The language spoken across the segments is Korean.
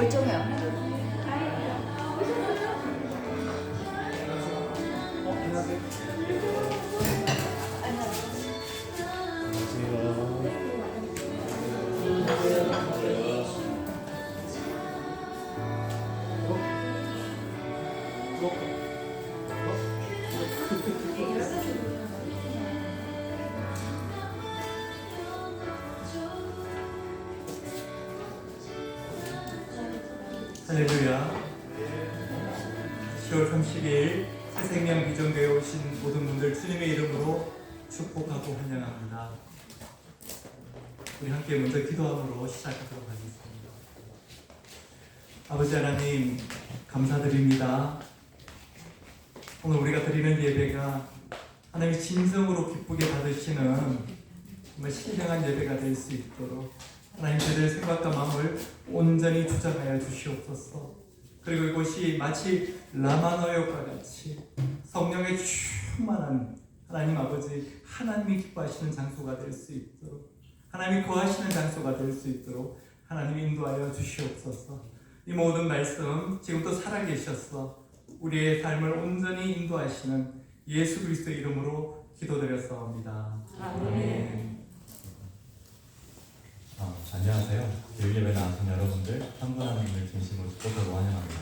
멀쩡해요. 할렐루야. 10월 30일 새생명 비전교회 오신 모든 분들 주님의 이름으로 축복하고 환영합니다. 우리 함께 먼저 기도함으로 시작하도록 하겠습니다. 아버지 하나님 감사드립니다. 오늘 우리가 드리는 예배가 하나님이 진정으로 기쁘게 받으시는 정말 신령한 예배가 될 수 있도록 하나님 저들의 생각과 마음을 온전히 주장하여 주시옵소서. 그리고 이곳이 마치 라마노역과 같이 성령의 충만한 하나님 아버지 하나님이 기뻐하시는 장소가 될 수 있도록, 하나님이 거하시는 장소가 될 수 있도록 하나님 인도하여 주시옵소서. 이 모든 말씀 지금도 살아계셔서 우리의 삶을 온전히 인도하시는 예수 그리스도의 이름으로 기도드렸사옵니다. 아멘. 안녕하세요. 교육예배 나오신 여러분들, 한 분 한 분을 진심으로 축복하고 환영합니다.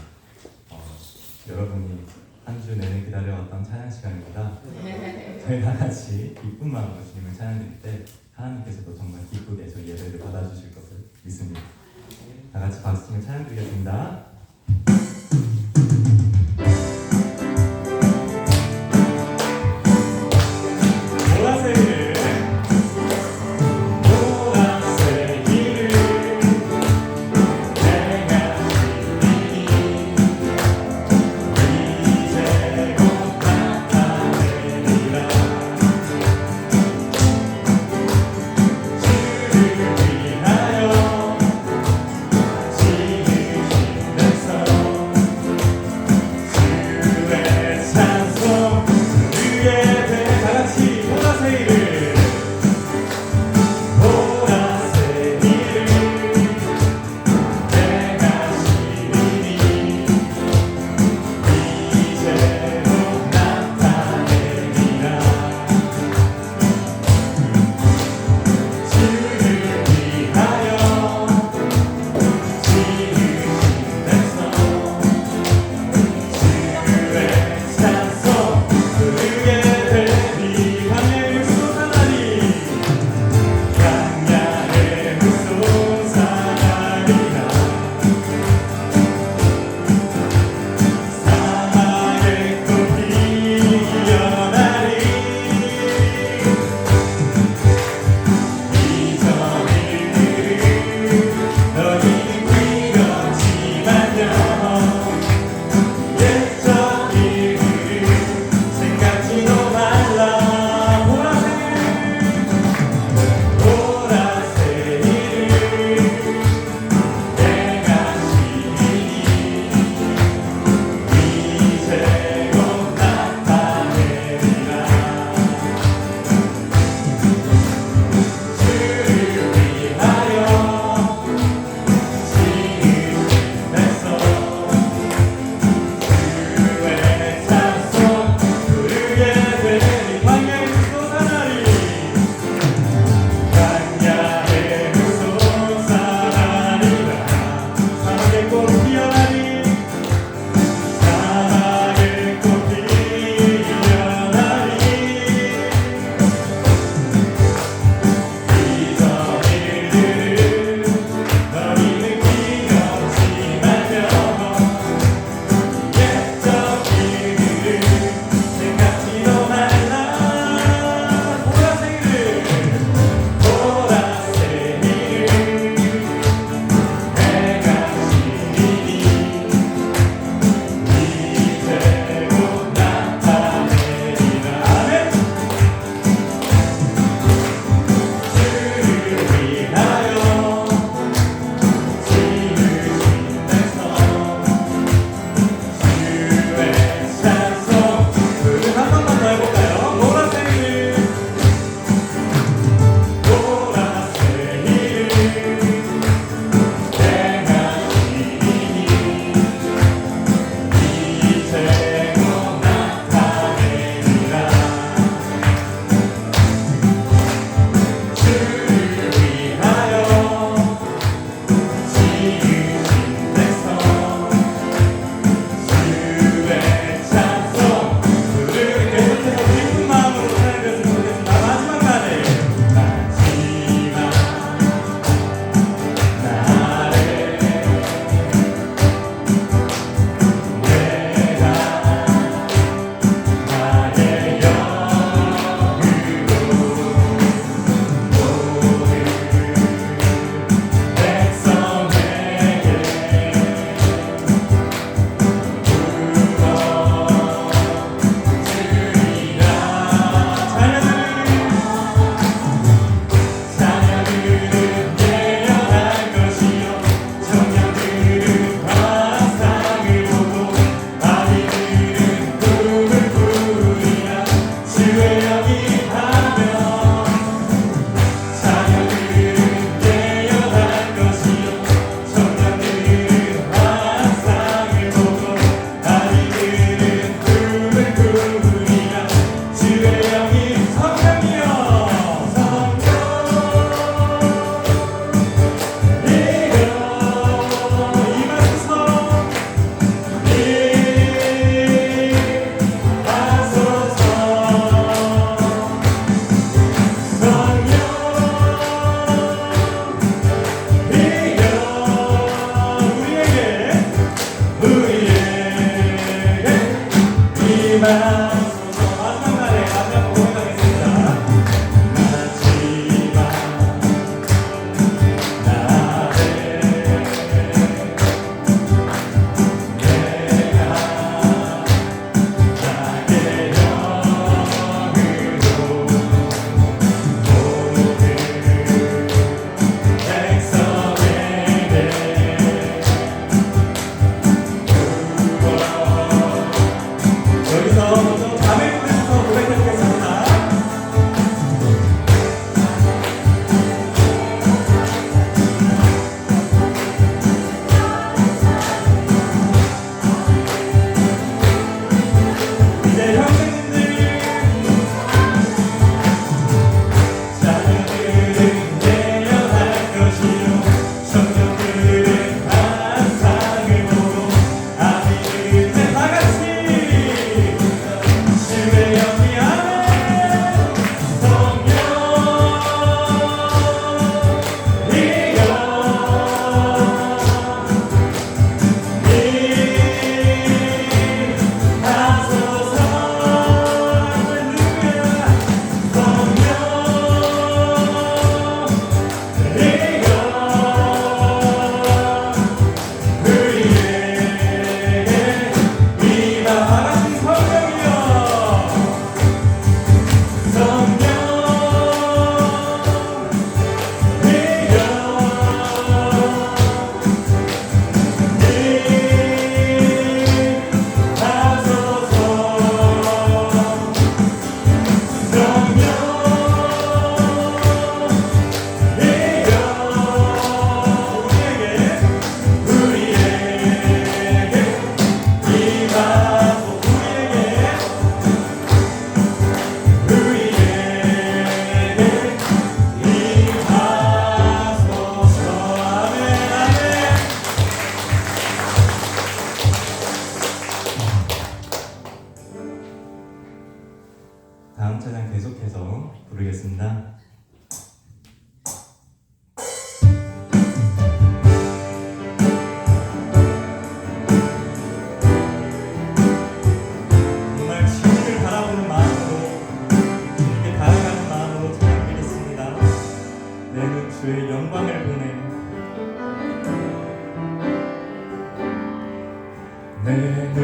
여러분이 한 주 내내 기다려왔던 찬양 시간입니다. 저희 다 같이 기쁜 마음으로 주님을 찬양드릴 때 하나님께서도 정말 기쁘게 저희 예배를 받아주실 것을 믿습니다. 다 같이 박수치며 찬양드리겠습니다. 주를 위하여 지으신 임하소서. 마지막 날에 마지막 고백하겠습니다. 마지막 날에 내가 나의 영으로 모든 백성에게 여기서 먼저 밤의 꿈에서 고백해보겠습니다. 이제 형제님들 자녀들은 내려갈 것이요 청년들은 환상을 보고 아비들은 다같이 주의 영이 아멘 성령이여 임하소서. 할렐루야. 다음 찬양 계속해서 부르겠습니다. 정말 주님을 바라보는 마음으로 주님께 다가가는 마음으로 찬양드리겠습니다. 내 눈 주의 영광을 보네. 내 눈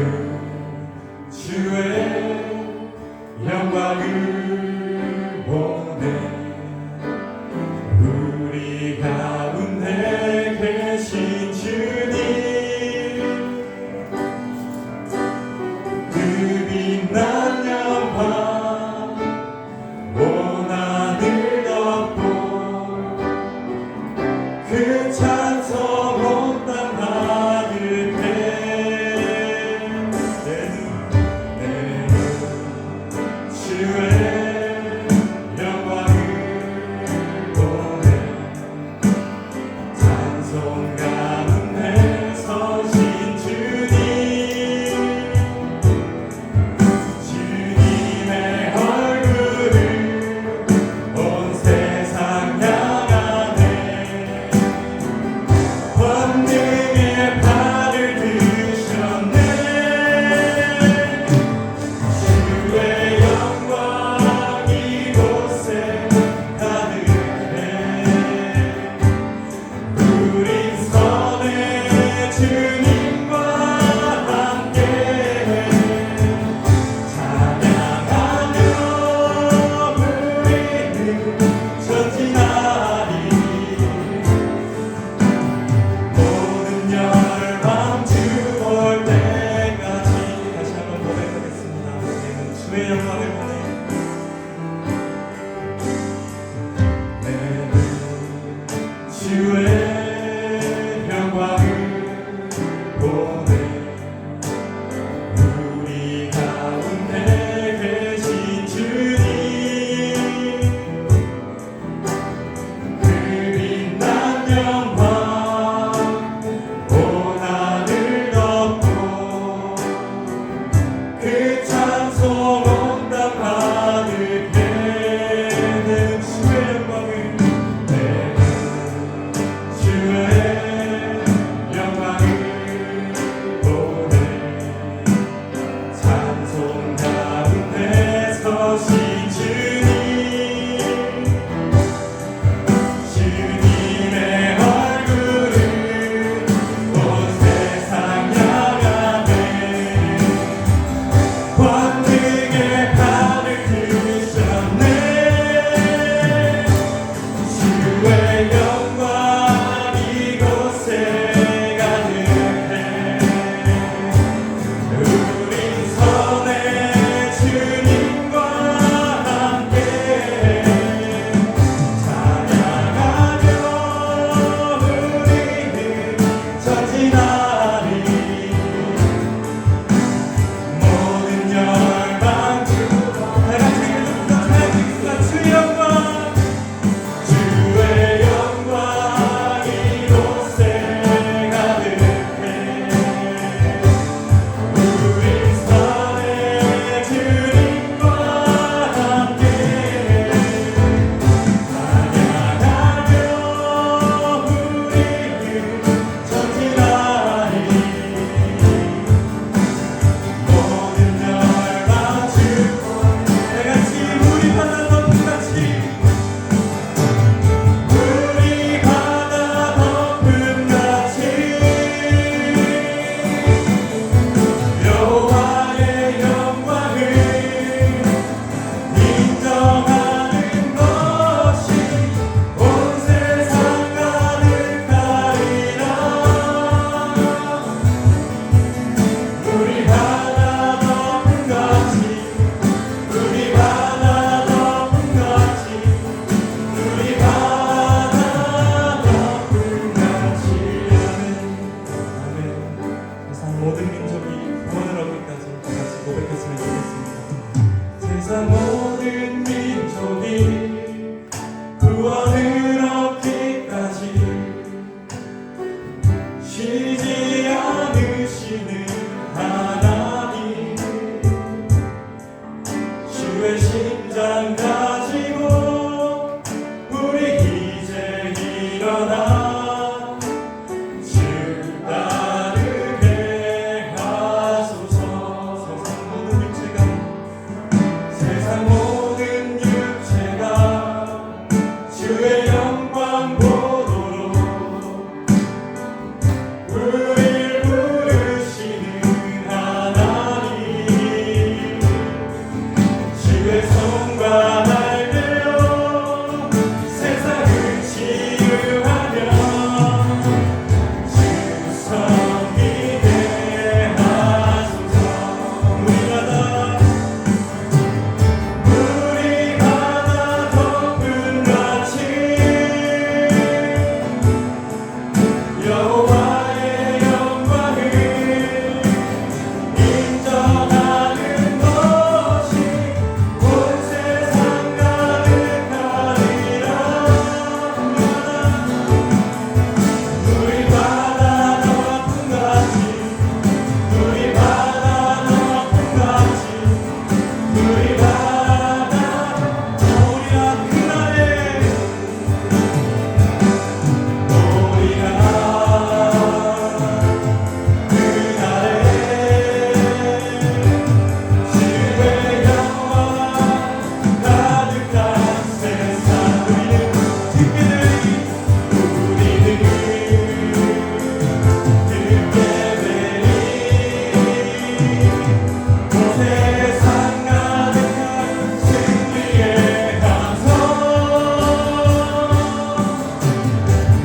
주의 영광을 보네. 우리 가운데 계신 주님 그 빛난 영광 온 하늘 덮고 그 찬송 온 땅 가득해 모든 민족이 구원을 얻기까지 다 같이 고백했으면 좋겠습니다. 세상 모든 민족이 구원을 얻기까지 쉬지 않으시는 하나님, 주의 심장 가지고 우리 이제 일어나 주 따르게 하소서. 세상 모든 육체가 주의 영광 보도록 우릴 부르시는 하나님, 주의 손과 날개로 세상을 치유하며 주 섬기게 하소서. 우리 바다 덮음같이 여호와의 영광을 인정하는 것이 온 세상 가득하리라. 우리 바다 덮음같이, 우리 바다 덮음같이, 우리 바다 오리라 그날에, 오리라 그날에 주의 영광 가득한 세상. 우리는 듣게 되리 세상 가득한 승리의 감성.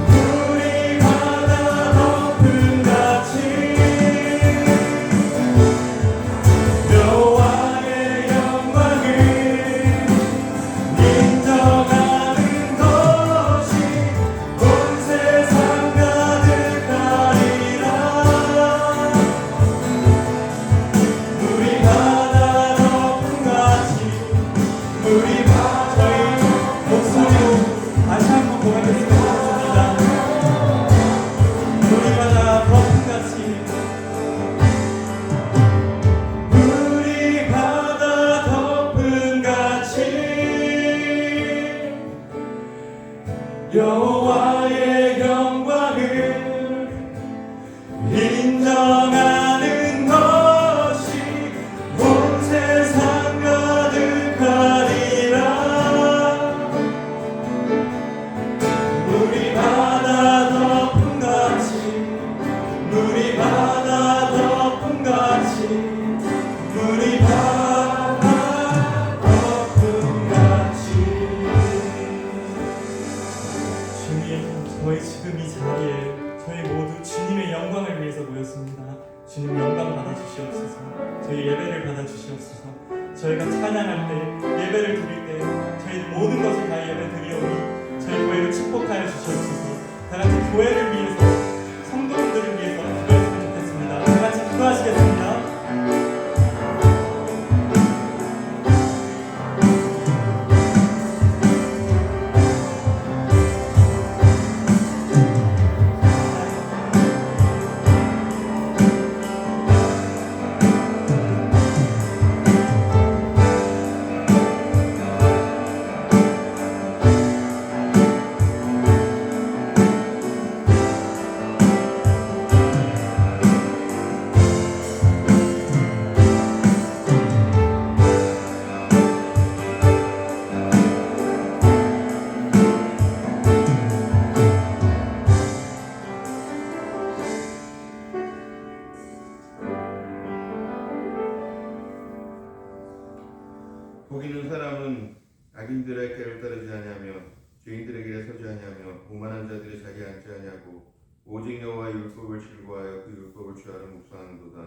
우리 바다 덮음같이 여호와의 영광을 인정하는 것이 온 세상 가득하리라. 우리 바다 덮음같이, 우리 저희 목소리로 다시 한번 고백했으면 좋겠습니다. 우리 바다 덮음같이, 우리 바다 덮음같이 여호와의 영광을 인정하는 것이 온 세상 가득하리라. 우리 바다 덮음같이, 우리 바다 덮음같이, 우리 바다 덮음같이. 주님, 저희 지금 이 자리에 저희 모두 주님의 영광을 위해서 모였습니다. 주님 영광 받아주시옵소서. 저희 예배를 받아주시옵소서. 저희가 찬양할 때, 예배를 드릴 때 저희 모든 것을 다 예배 드리오니 저희 교회를 축복하여 주시옵소서. 다 같이 교회를 위해서, 성도분들을 위해서 기도했으면 좋겠습니다. 다 같이 기도하시겠습니다. 복 있는 사람은 악인들의 길을 따르지 아니하며 죄인들의 길에 서지 아니하며 오만한 자들이 자리에 앉지 아니하고 오직 여호와의 율법을 즐거워하여 그 율법을 주하러 묵상하는도다.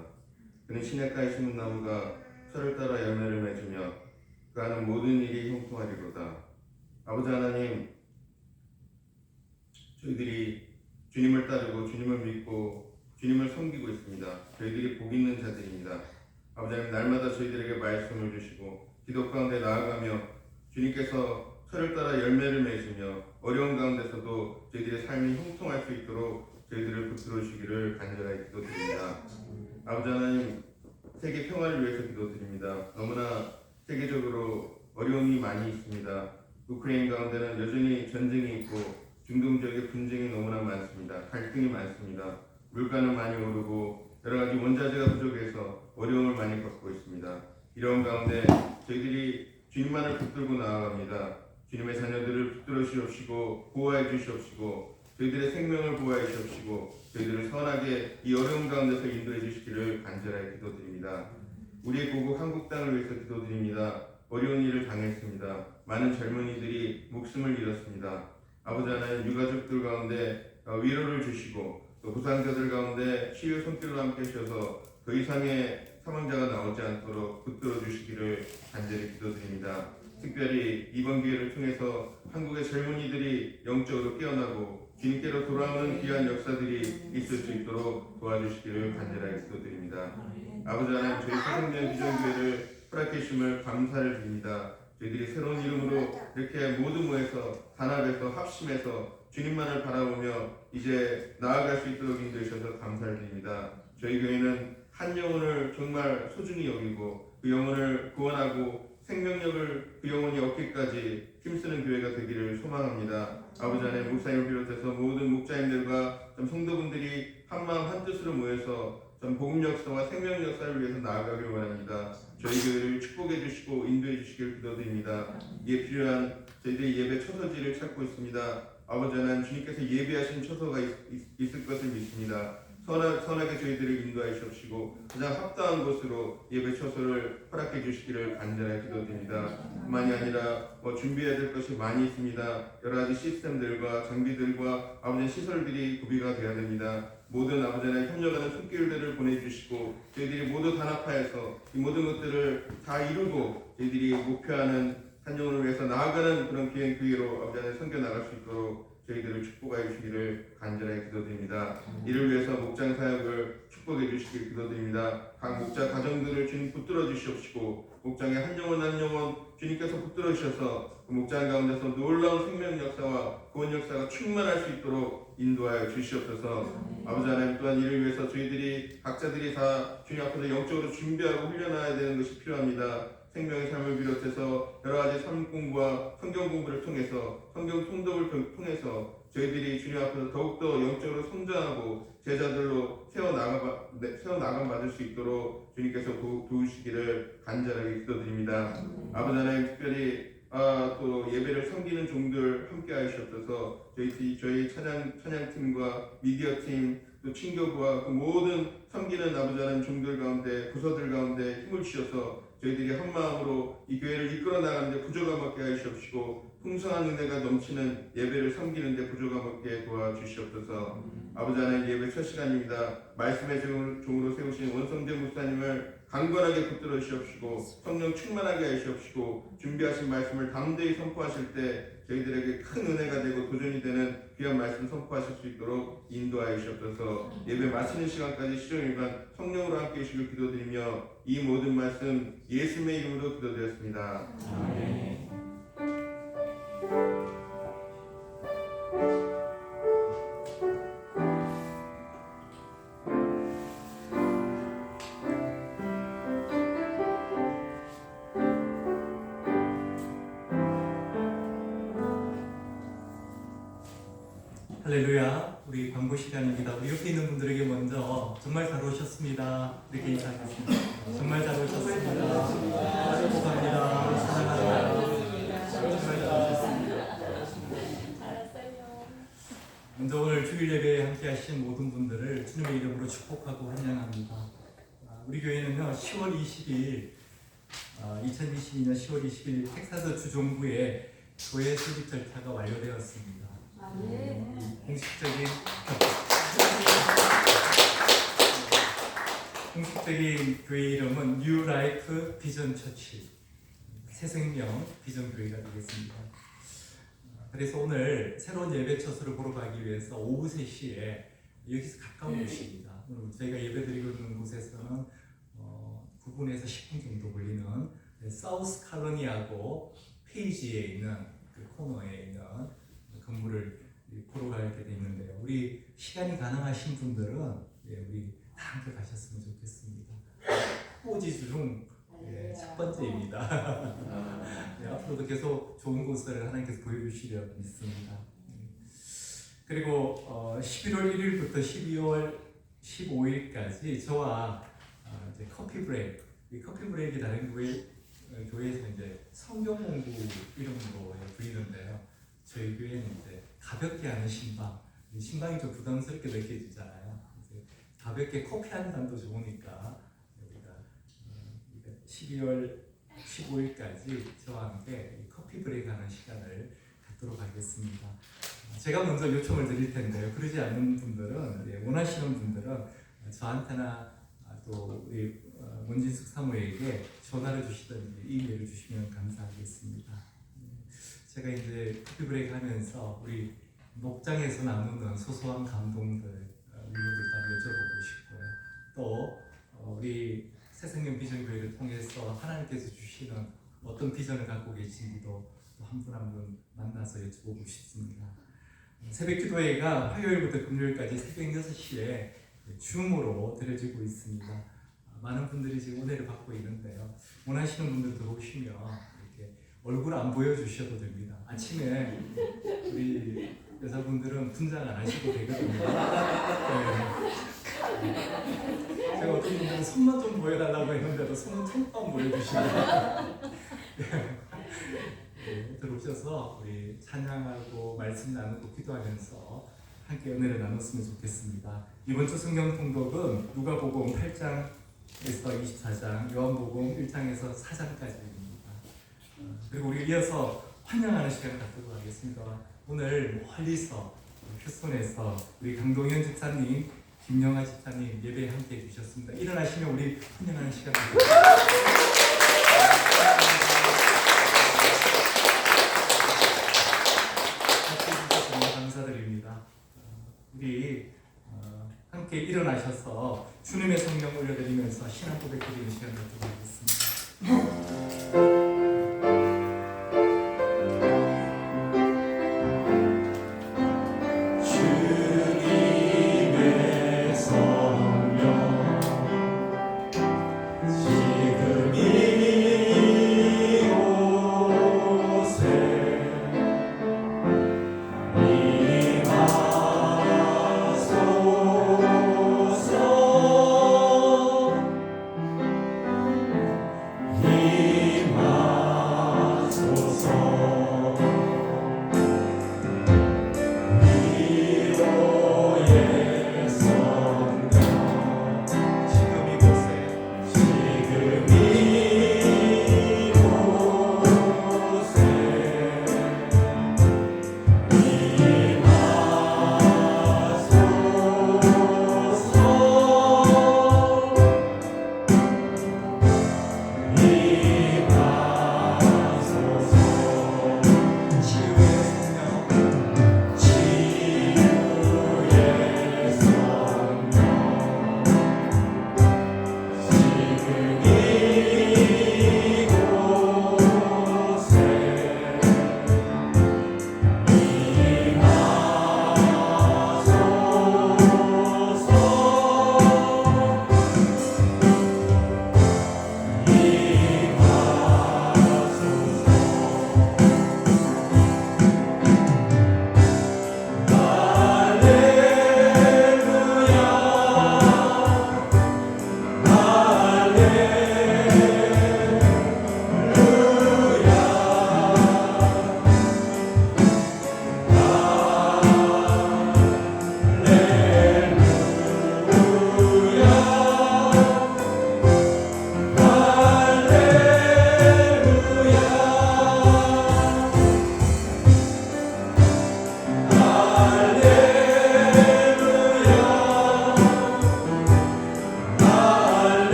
그는 시냇가에 심은 나무가 철을 따라 열매를 맺으며 그 하는 모든 일이 형통하리로다. 아버지 하나님, 저희들이 주님을 따르고 주님을 믿고 주님을 섬기고 있습니다. 저희들이 복 있는 자들입니다. 아버지 하나님, 날마다 저희들에게 말씀을 주시고 기도 가운데 나아가며 주님께서 철을 따라 열매를 맺으며 어려운 가운데서도 저희들의 삶이 형통할 수 있도록 저희들을 붙들어 주시기를 간절하게 기도드립니다. 아버지 하나님, 세계 평화를 위해서 기도드립니다. 너무나 세계적으로 어려움이 많이 있습니다. 우크라이나 가운데는 여전히 전쟁이 있고 중동 지역의 분쟁이 너무나 많습니다. 갈등이 많습니다. 물가는 많이 오르고 여러 가지 원자재가 부족해서 어려움을 많이 겪고 있습니다. 이런 가운데 저희들이 주님만을 붙들고 나아갑니다. 주님의 자녀들을 붙들어 주시옵시고 보호해 주시옵시고 저희들의 생명을 보호해 주시옵시고 저희들을 선하게 이 어려운 가운데서 인도해 주시기를 간절하게 기도드립니다. 우리의 고국 한국 땅을 위해서 기도드립니다. 어려운 일을 당했습니다. 많은 젊은이들이 목숨을 잃었습니다. 아버지 하나님, 유가족들 가운데 위로를 주시고 또 부상자들 가운데 치유 손길로 함께 하셔서 더 이상의 사망자가 나오지 않도록 붙들어 주시기를 간절히 기도드립니다. 특별히 이번 기회를 통해서 한국의 젊은이들이 영적으로 깨어나고 주님께로 돌아오는 귀한 역사들이 있을 수 있도록 도와주시기를 간절하게 기도드립니다. 아버지 하나님, 저희 새생명 비전교회를 허락해 주심을 감사를 드립니다. 저희들이 새로운 이름으로 이렇게 모두 모여서 단합해서 합심해서 주님만을 바라보며 이제 나아갈 수 있도록 인도해 주셔서 감사를 드립니다. 저희 교회는 한 영혼을 정말 소중히 여기고 그 영혼을 구원하고 생명력을 그 영혼이 얻기까지 힘쓰는 교회가 되기를 소망합니다. 아버지 하나님, 목사님을 비롯해서 모든 목자님들과 성도분들이 한마음 한뜻으로 모여서 복음 역사와 생명 역사를 위해서 나아가길 원합니다. 저희 교회를 축복해 주시고 인도해 주시길 기도드립니다. 이에 필요한 저희들의 예배 처소지를 찾고 있습니다. 아버지 하나님, 주님께서 예배하신 처소가 있을 것을 믿습니다. 선하게 저희들을 인도하여 주시고 가장 합당한 곳으로 예배 처소를 허락해 주시기를 간절하게 기도드립니다. 뿐만이 아니라 준비해야 될 것이 많이 있습니다. 여러 가지 시스템들과 장비들과 아버지 시설들이 구비가 되어야 됩니다. 모든 아버지 하나님 협력하는 손길들을 보내주시고 저희들이 모두 단합하여서 이 모든 것들을 다 이루고 저희들이 목표하는 한 영혼을 위해서 나아가는 그런 귀한 교회로 아버지 하나님 섬겨 나갈 수 있도록 저희들을 축복하여 주시기를 간절하게 기도드립니다. 이를 위해서 목장 사역을 축복해 주시길 기도드립니다. 각 목자 가정들을 주님 붙들어 주시옵시고 목장의 한 영혼 한 영혼 주님께서 붙들어 주셔서 그 목장 가운데서 놀라운 생명 역사와 구원 역사가 충만할 수 있도록 인도하여 주시옵소서. 아버지 하나님, 또한 이를 위해서 저희들이 각자들이 다 주님 앞에서 영적으로 준비하고 훈련해야 되는 것이 필요합니다. 생명의 삶을 비롯해서 여러 가지 삶 공부와 성경 공부를 통해서 성경 통독을 통해서 저희들이 주님 앞에서 더욱더 영적으로 성장하고 제자들로 세워나감 받을 수 있도록 주님께서 도우시기를 간절하게 기도드립니다. 아버지 하나님, 특별히 또 예배를 섬기는 종들 함께 하시옵소서. 저희 찬양팀과 미디어팀 또 친교부와 그 모든 섬기는 아버지 하나님 종들 가운데 부서들 가운데 힘을 주셔서 저희들이 한 마음으로 이 교회를 이끌어 나가는데 부족함 없게 하시옵시고 풍성한 은혜가 넘치는 예배를 섬기는데 부족함 없게 도와주시옵소서. 아버지 하나님, 예배 첫 시간입니다. 말씀의 종으로 세우신 원성재 목사님을 강건하게 붙들어 주시옵시고 성령 충만하게 하시옵시고 준비하신 말씀을 담대히 선포하실 때 저희들에게 큰 은혜가 되고 도전이 되는 귀한 말씀 선포하실 수 있도록 인도하여 주시옵소서. 예배 마치는 시간까지 시종일관 성령으로 함께 해주시길 기도드리며 이 모든 말씀 예수님의 이름으로 기도드렸습니다. 아멘. 할렐루야. 우리 광고 시간입니다. 우리 옆에 있는 분들에게 먼저 정말 잘 오셨습니다. 이렇게 인사하겠습니다. 정말 잘 오셨습니다. 축복합니다. 사랑합니다. 정말 잘 오셨습니다. 먼저 오늘 주일 예배에 함께 하신 모든 분들을 주님의 이름으로 축복하고 환영합니다. 우리 교회는요, 10월 20일 2022년 10월 20일 텍사스 주정부의 교회 설립 절차가 완료되었습니다. 공식적인 교회 이름은 New Life Vision Church, 새생명 비전 교회가 되겠습니다. 그래서 오늘 새로운 예배 처소를 보러 가기 위해서 오후 3시에 여기서 가까운 곳입니다. 오늘 저희가 예배드리고 있는 곳에서는 9분에서 10분 정도 걸리는 사우스 칼로니하고 페이지에 있는 그 코너에 있는 건물을 보러 가게 돼 있는데요. 우리 시간이 가능하신 분들은 우리 다 함께 가셨으면 좋겠습니다. 후보지 중 첫 번째입니다. 앞으로도 계속 좋은 곳을 하나님께서 보여주시려 믿습니다. 그리고 11월 1일부터 12월 15일까지 저와 이제 커피 브레이크, 이 커피 브레이크 다른 교회에서 이제 성경 공부 이름으로 불리는데요. 저희 교회는 이제 가볍게 하는 신방이 좀 부담스럽게 느껴지잖아요. 가볍게 커피 한 잔도 좋으니까 우리가 12월 15일까지 저와 함께 커피 브레이크 하는 시간을 갖도록 하겠습니다. 제가 먼저 요청을 드릴 텐데요. 그러지 않는 분들은, 원하시는 분들은 저한테나 또 우리 원진숙 사모에게 전화를 주시든지 이메일을 주시면 감사하겠습니다. 제가 이제 커피 브레이크 하면서 우리 목장에서 나누는 소소한 감동들 우리들도 다 여쭤보고 싶고요. 또 우리 새생명 비전교회를 통해서 하나님께서 주시는 어떤 비전을 갖고 계신지도 한 분 한 분 만나서 여쭤보고 싶습니다. 새벽 기도회가 화요일부터 금요일까지 새벽 6시에 줌으로 드려지고 있습니다. 많은 분들이 지금 은혜를 받고 있는데요. 원하시는 분들 들어오시면 이렇게 얼굴 안 보여주셔도 됩니다. 아침에 우리 여자분들은 분장 안 하시고 되거든요. 제가 어떤 분들은 손만 좀 보여달라고 했는데도 손은 턱만 보여주시고 들어오셔서 우리 찬양하고 말씀 나누고 기도하면서 함께 은혜를 나눴으면 좋겠습니다. 이번 주 성경 통독은 누가복음 8장에서 24장, 요한복음 1장에서 4장까지입니다. 그리고 우리 이어서 환영하는 시간을 갖도록 하겠습니다. 오늘 멀리서 휴스턴에서 우리 강동현 집사님, 김영아 집사님 예배에 함께 해주셨습니다. 일어나시면 우리 환영하는 시간 감사드립니다. 우리 함께 일어나셔서 주님의 성령 올려드리면서 신앙 고백드리는 시간 갖도록 하겠습니다. 이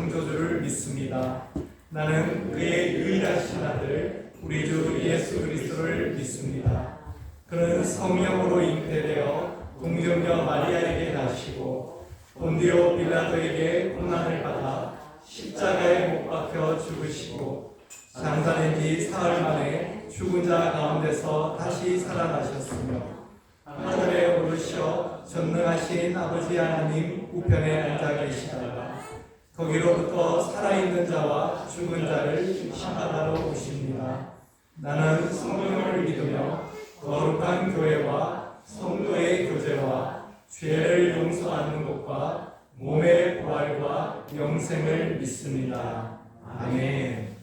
창조주를 믿습니다. 나는 그의 유일하신 아들 우리 주 예수 그리스도를 믿습니다. 그는 성령으로 잉태되어 동정녀 마리아에게 나시고 본디오 빌라도에게 고난을 받아 십자가에 못 박혀 죽으시고 장사된 지 사흘 만에 죽은 자 가운데서 다시 살아나셨으며 하늘에 오르셔 전능하신 아버지 하나님 우편에 앉아 계시다가 거기로부터 살아있는 자와 죽은 자를 심판하러 오십니다. 나는 성령을 믿으며 거룩한 교회와 성도의 교제와 죄를 용서하는 것과 몸의 부활과 영생을 믿습니다. 아멘.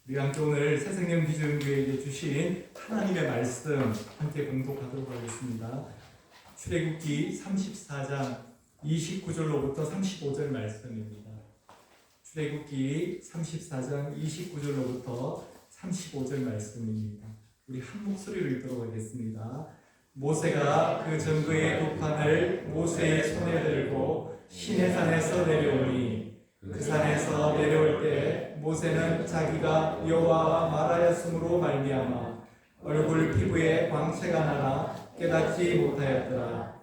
우리 함께 오늘 새생명 기준교회에게 주신 하나님의 말씀 함께 공독하도록 하겠습니다. 출애굽기 34장 29절로부터 35절 말씀입니다. 출애굽기 34장 29절로부터 35절 말씀입니다. 우리 한 목소리로 읽도록 하겠습니다. 모세가 그 전구의 두 판을 모세의 손에 들고 시내산에서 내려오니 그 산에서 내려올 때 모세는 자기가 여호와와 말하였으므로 말미암아 얼굴 피부에 광채가 나나 깨닫지 못하였더라.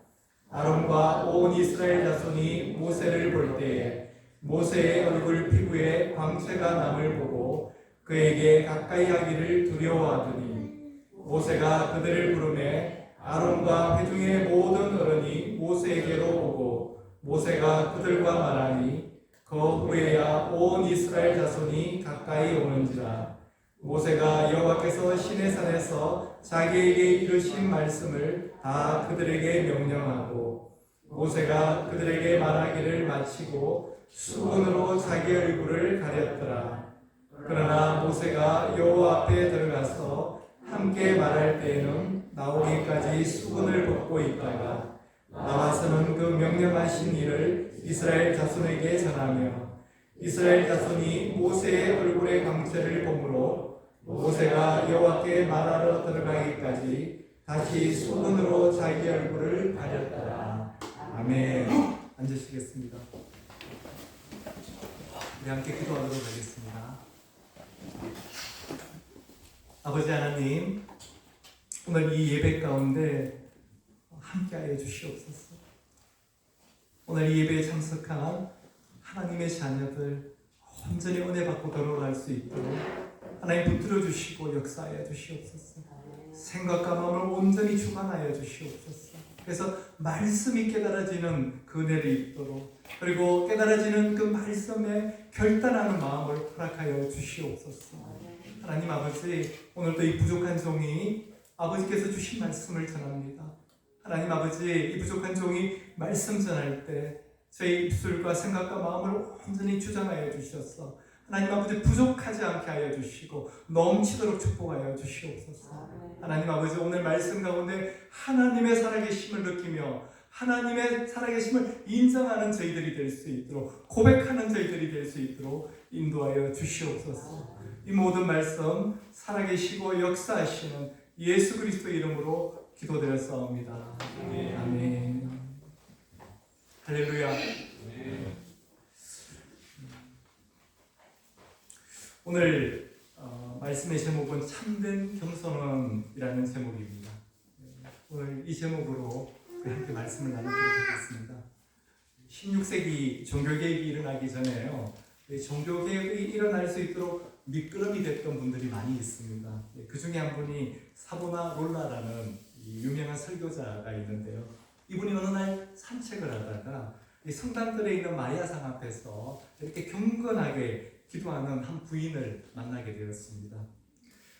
아론과 온 이스라엘 자손이 모세를 볼 때에 모세의 얼굴 피부에 광채가 남을 보고 그에게 가까이 하기를 두려워하더니 모세가 그들을 부르매 아론과 회중의 모든 어른이 모세에게로 오고 모세가 그들과 말하니 그 후에야 온 이스라엘 자손이 가까이 오는지라. 모세가 여호와께서 시내산에서 자기에게 이르신 말씀을 다 그들에게 명령하고 모세가 그들에게 말하기를 마치고 수건으로 자기 얼굴을 가렸더라. 그러나 모세가 여호와 앞에 들어가서 함께 말할 때에는 나오기까지 수건을 벗고 있다가 나와서는 그 명령하신 일을 이스라엘 자손에게 전하며 이스라엘 자손이 모세의 얼굴의 광채를 보므로 모세가 여호와께 말하러 들어가기까지 다시 수건으로 자기 얼굴을 가렸더라. 아멘. 앉으시겠습니다. 우리 함께 기도하도록 하겠습니다. 아버지 하나님, 오늘 이 예배 가운데 함께하여 주시옵소서. 오늘 이 예배에 참석한 하나님의 자녀들 온전히 은혜 받고 돌아갈 수 있도록 하나님 붙들어 주시고 역사하여 주시옵소서. 생각과 마음을 온전히 주관하여 주시옵소서. 그래서 말씀이 깨달아지는 그 은혜를 입도록 그리고 깨달아지는 그 말씀에 결단하는 마음을 허락하여 주시옵소서. 하나님 아버지, 오늘도 이 부족한 종이 아버지께서 주신 말씀을 전합니다. 하나님 아버지, 이 부족한 종이 말씀 전할 때 저희 입술과 생각과 마음을 온전히 주장하여 주셔서 하나님 아버지 부족하지 않게 하여 주시고 넘치도록 축복하여 주시옵소서. 하나님 아버지, 오늘 말씀 가운데 하나님의 살아계심을 느끼며 하나님의 살아계심을 인정하는 저희들이 될 수 있도록 고백하는 저희들이 될 수 있도록 인도하여 주시옵소서. 이 모든 말씀 살아계시고 역사하시는 예수 그리스도 이름으로 기도드렸사옵니다. 아멘. 할렐루야. 오늘 말씀의 제목은 참된 겸손함이라는 제목입니다. 오늘 이 제목으로 함께 말씀을 나누도록 하겠습니다. 16세기 종교개혁이 일어나기 전에요, 종교개혁이 일어날 수 있도록 미끄럼이 됐던 분들이 많이 있습니다. 그 중에 한 분이 사보나롤라라는 유명한 설교자가 있는데요. 이분이 어느 날 산책을 하다가 성당들에 있는 마리아상 앞에서 이렇게 경건하게 기도하는 한 부인을 만나게 되었습니다.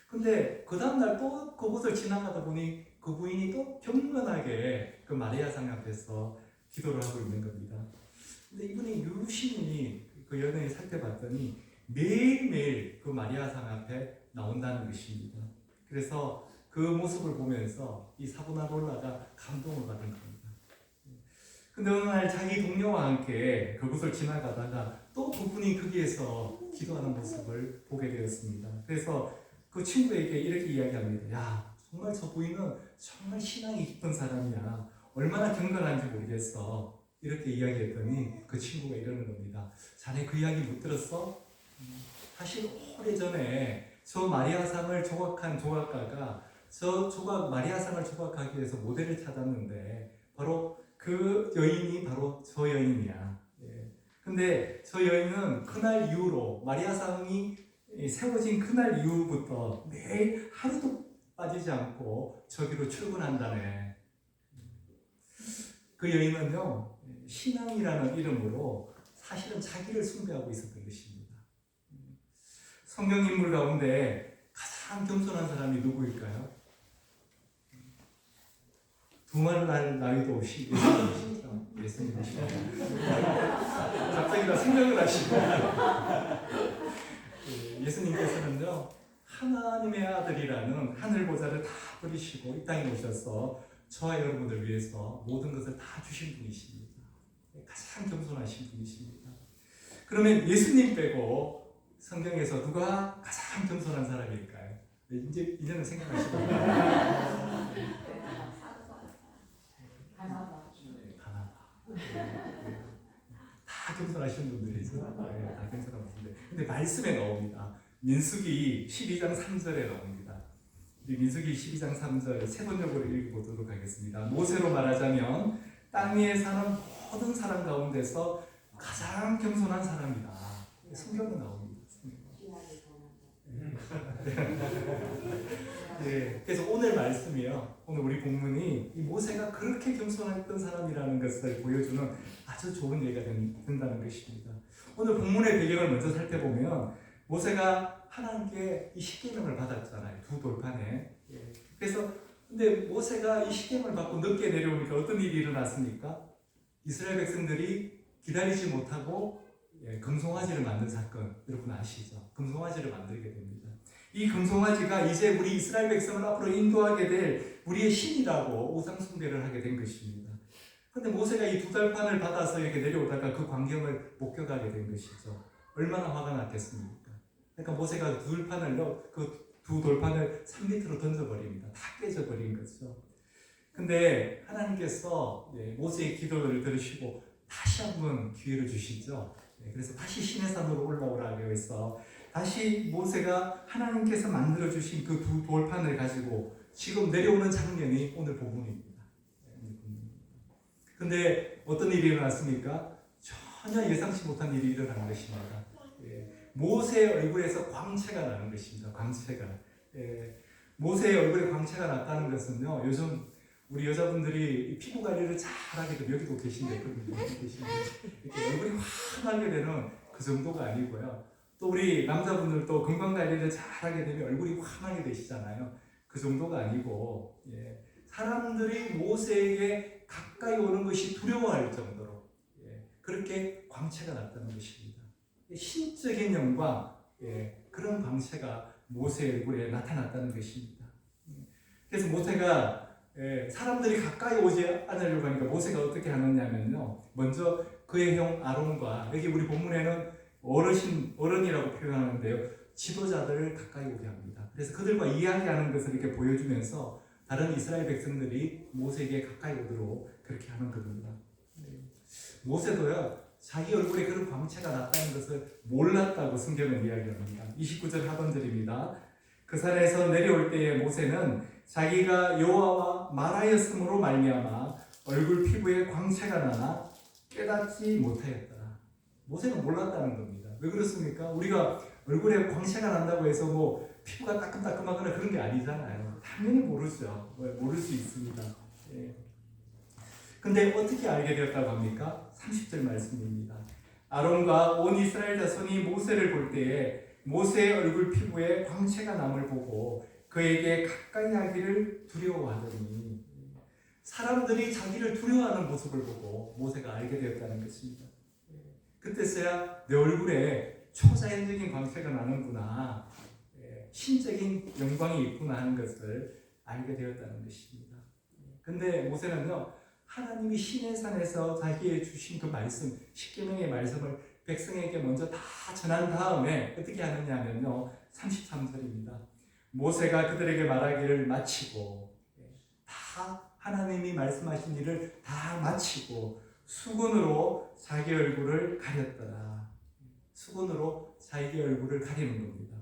근데 그 다음날 또 그곳을 지나가다 보니 그 부인이 또 경건하게 그 마리아상 앞에서 기도를 하고 있는 겁니다. 근데 이분이 유심히 그 연예인 살펴봤더니 매일매일 그 마리아상 앞에 나온다는 것입니다. 그래서 그 모습을 보면서 이 사보나롤라가 감동을 받은 겁니다. 근데 어느 날 자기 동료와 함께 그곳을 지나가다가 또 그분이 거기에서 기도하는 모습을 보게 되었습니다. 그래서 그 친구에게 이렇게 이야기합니다. 야, 정말 저 부인은 정말 신앙이 깊은 사람이야. 얼마나 경건한지 모르겠어. 이렇게 이야기했더니 그 친구가 이러는 겁니다. 자네 그 이야기 못 들었어? 사실 오래전에 저 마리아상을 조각한 조각가가 마리아상을 조각하기 위해서 모델을 찾았는데 바로 그 여인이 바로 저 여인이야. 예. 근데 저 여인은 그날 이후로 마리아상이 세워진 그날 이후부터 매일 하루도 빠지지 않고 저기로 출근한다네. 그 여인은요, 신앙이라는 이름으로 사실은 자기를 숭배하고 있었던 것입니다. 성경 인물 가운데 가장 겸손한 사람이 누구일까요? 두말할 나이도 없이 예수님이시죠. 예수님이시죠. 갑자기 다 생각을 하시고 예수님께서는요, 하나님의 아들이라는 하늘 보좌를 다 버리시고 이 땅에 오셔서 저와 여러분들 위해서 모든 것을 다 주신 분이십니다. 가장 겸손하신 분이십니다. 그러면 예수님 빼고 성경에서 누가 가장 겸손한 사람일까요? 이제는 생각하시고 다 겸손하신 분들이죠. 다 겸손한 분들. 근데 말씀에 나옵니다. 민수기 12장 3절에 나옵니다. 민수기 12장 3절 세 번역으로 읽어보도록 하겠습니다. 모세로 말하자면 땅 위에 사는 모든 사람 가운데서 가장 겸손한 사람이다. 성경에 나옵니다. 네, 그래서 오늘 말씀이요. 오늘 우리 본문이 이 모세가 그렇게 겸손했던 사람이라는 것을 보여주는 아주 좋은 예가 된다는 것입니다. 오늘 본문의 배경을 먼저 살펴보면 모세가 하나님께 이 십계명을 받았잖아요. 두 돌판에. 그래서 근데 모세가 이 십계명을 받고 늦게 내려오니까 어떤 일이 일어났습니까? 이스라엘 백성들이 기다리지 못하고 금송아지를 만든 사건, 여러분 아시죠? 금송아지를 만들게 됩니다. 이 금송아지가 이제 우리 이스라엘 백성을 앞으로 인도하게 될 우리의 신이라고 우상 숭배를 하게 된 것입니다. 그런데 모세가 이 두 달판을 받아서 이렇게 내려오다가 그 광경을 목격하게 된 것이죠. 얼마나 화가 났겠습니까? 그러니까 모세가 두 돌판을 산 밑으로 던져버립니다. 다 깨져버린 거죠. 근데 하나님께서 모세의 기도를 들으시고 다시 한번 기회를 주시죠. 그래서 다시 시내산으로 올라오라고 해서 다시 모세가 하나님께서 만들어주신 그 두 돌판을 가지고 지금 내려오는 장면이 오늘 본문입니다. 근데 어떤 일이 일어났습니까? 전혀 예상치 못한 일이 일어난 것입니다. 모세의 얼굴에서 광채가 나는 것입니다. 광채가. 모세의 얼굴에 광채가 났다는 것은요, 요즘 우리 여자분들이 피부 관리를 잘하게 되면 여기도 계신데 이렇게 얼굴이 환하게 되는 그 정도가 아니고요. 또 우리 남자분들도 건강 관리를 잘하게 되면 얼굴이 환하게 되시잖아요. 그 정도가 아니고 사람들이 모세에게 가까이 오는 것이 두려워할 정도로 그렇게 광채가 났다는 것입니다. 신적인 영광, 그런 광채가 모세의 얼굴에 나타났다는 것입니다. 그래서 모세가 사람들이 가까이 오지 않으려고 하니까 모세가 어떻게 하느냐면요, 먼저 그의 형 아론과, 여기 우리 본문에는 어른이라고 표현하는데요, 지도자들을 가까이 오게 합니다. 그래서 그들과 이야기하는 것을 이렇게 보여주면서 다른 이스라엘 백성들이 모세에게 가까이 오도록 그렇게 하는 겁니다. 모세도요, 자기 얼굴에 그런 광채가 났다는 것을 몰랐다고 성경은 이야기합니다. 29절 하반절입니다. 그 산에서 내려올 때에 모세는 자기가 여호와와 말하였으므로 말미암아 얼굴 피부에 광채가 나나 깨닫지 못하였더라. 모세는 몰랐다는 겁니다. 왜 그렇습니까? 우리가 얼굴에 광채가 난다고 해서 뭐 피부가 따끔따끔하거나 그런 게 아니잖아요. 당연히 모르죠. 모를 수 있습니다. 근데 어떻게 알게 되었다고 합니까? 30절 말씀입니다. 아론과 온 이스라엘 자손이 모세를 볼 때에 모세의 얼굴 피부에 광채가 남을 보고 그에게 가까이 하기를 두려워하더니, 사람들이 자기를 두려워하는 모습을 보고 모세가 알게 되었다는 것입니다. 그때서야 내 얼굴에 초자연적인 광채가 나는구나, 신적인 영광이 있구나 하는 것을 알게 되었다는 것입니다. 근데 모세는요, 하나님이 시내산에서 자기의 주신 그 말씀, 십계명의 말씀을 백성에게 먼저 다 전한 다음에 어떻게 하느냐면요, 33절입니다. 모세가 그들에게 말하기를 마치고, 다 하나님이 말씀하신 일을 다 마치고 수건으로 자기 얼굴을 가렸더라. 수건으로 자기 얼굴을 가리는 겁니다.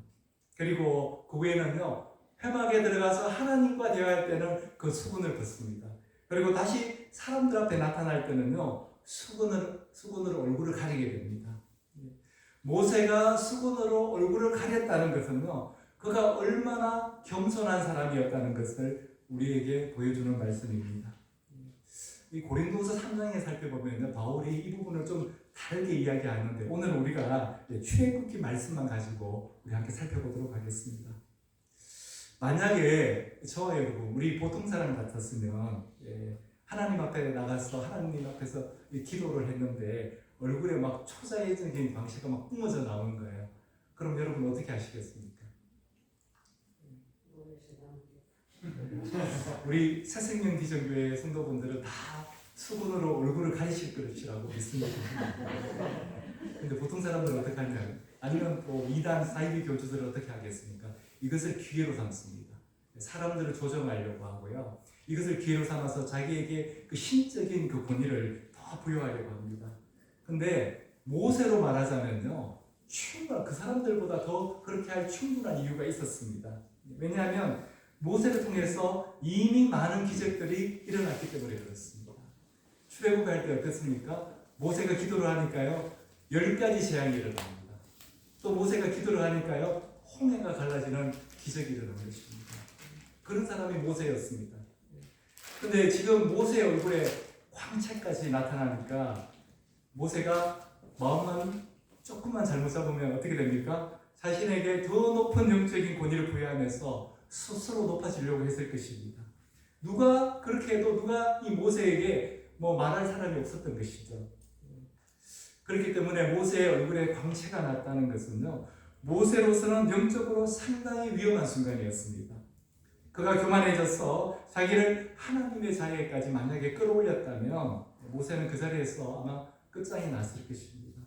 그리고 그 후에는요, 회막에 들어가서 하나님과 대화할 때는 그 수건을 벗습니다. 그리고 다시 사람들 앞에 나타날 때는요, 수건으로 얼굴을 가리게 됩니다. 모세가 수건으로 얼굴을 가렸다는 것은요, 그가 얼마나 겸손한 사람이었다는 것을 우리에게 보여주는 말씀입니다. 이 고린도서 3장에 살펴보면 바울이 이 부분을 좀 다르게 이야기하는데, 오늘 우리가 출애굽기 말씀만 가지고 우리 함께 살펴보도록 하겠습니다. 만약에 저와 여러분, 우리 보통 사람 같았으면 하나님 앞에 나가서 하나님 앞에서 기도를 했는데 얼굴에 막 초자해적인 광채가 막 뿜어져 나오는 거예요. 그럼 여러분 어떻게 하시겠습니까? 우리 새생명 비전교회 성도분들은 다 수건으로 얼굴을 가리실 것이라고 믿습니다. 근데 보통 사람들은 어떻게 하냐? 아니면 또 이단 사이비 교주들은 어떻게 하겠습니까? 이것을 기회로 삼습니다. 사람들을 조정하려고 하고요. 이것을 기회로 삼아서 자기에게 그 신적인 그 권위를 더 부여하려고 합니다. 근데 모세로 말하자면요, 충분한, 그 사람들보다 더 그렇게 할 충분한 이유가 있었습니다. 왜냐하면 모세를 통해서 이미 많은 기적들이 일어났기 때문에 그렇습니다. 출애굽할 때 어떻습니까? 모세가 기도를 하니까요, 10가지 재앙이 일어납니다. 또 모세가 기도를 하니까요, 홍해가 갈라지는 기적이 일어난 것입니다. 그런 사람이 모세였습니다. 근데 지금 모세의 얼굴에 광채까지 나타나니까 모세가 마음만 조금만 잘못 잡으면 어떻게 됩니까? 자신에게 더 높은 영적인 권위를 부여하면서 스스로 높아지려고 했을 것입니다. 누가 그렇게 해도 누가 이 모세에게 뭐 말할 사람이 없었던 것이죠. 그렇기 때문에 모세의 얼굴에 광채가 났다는 것은요, 모세로서는 영적으로 상당히 위험한 순간이었습니다. 그가 교만해져서 자기를 하나님의 자리에까지 만약에 끌어올렸다면 모세는 그 자리에서 아마 끝장이 났을 것입니다.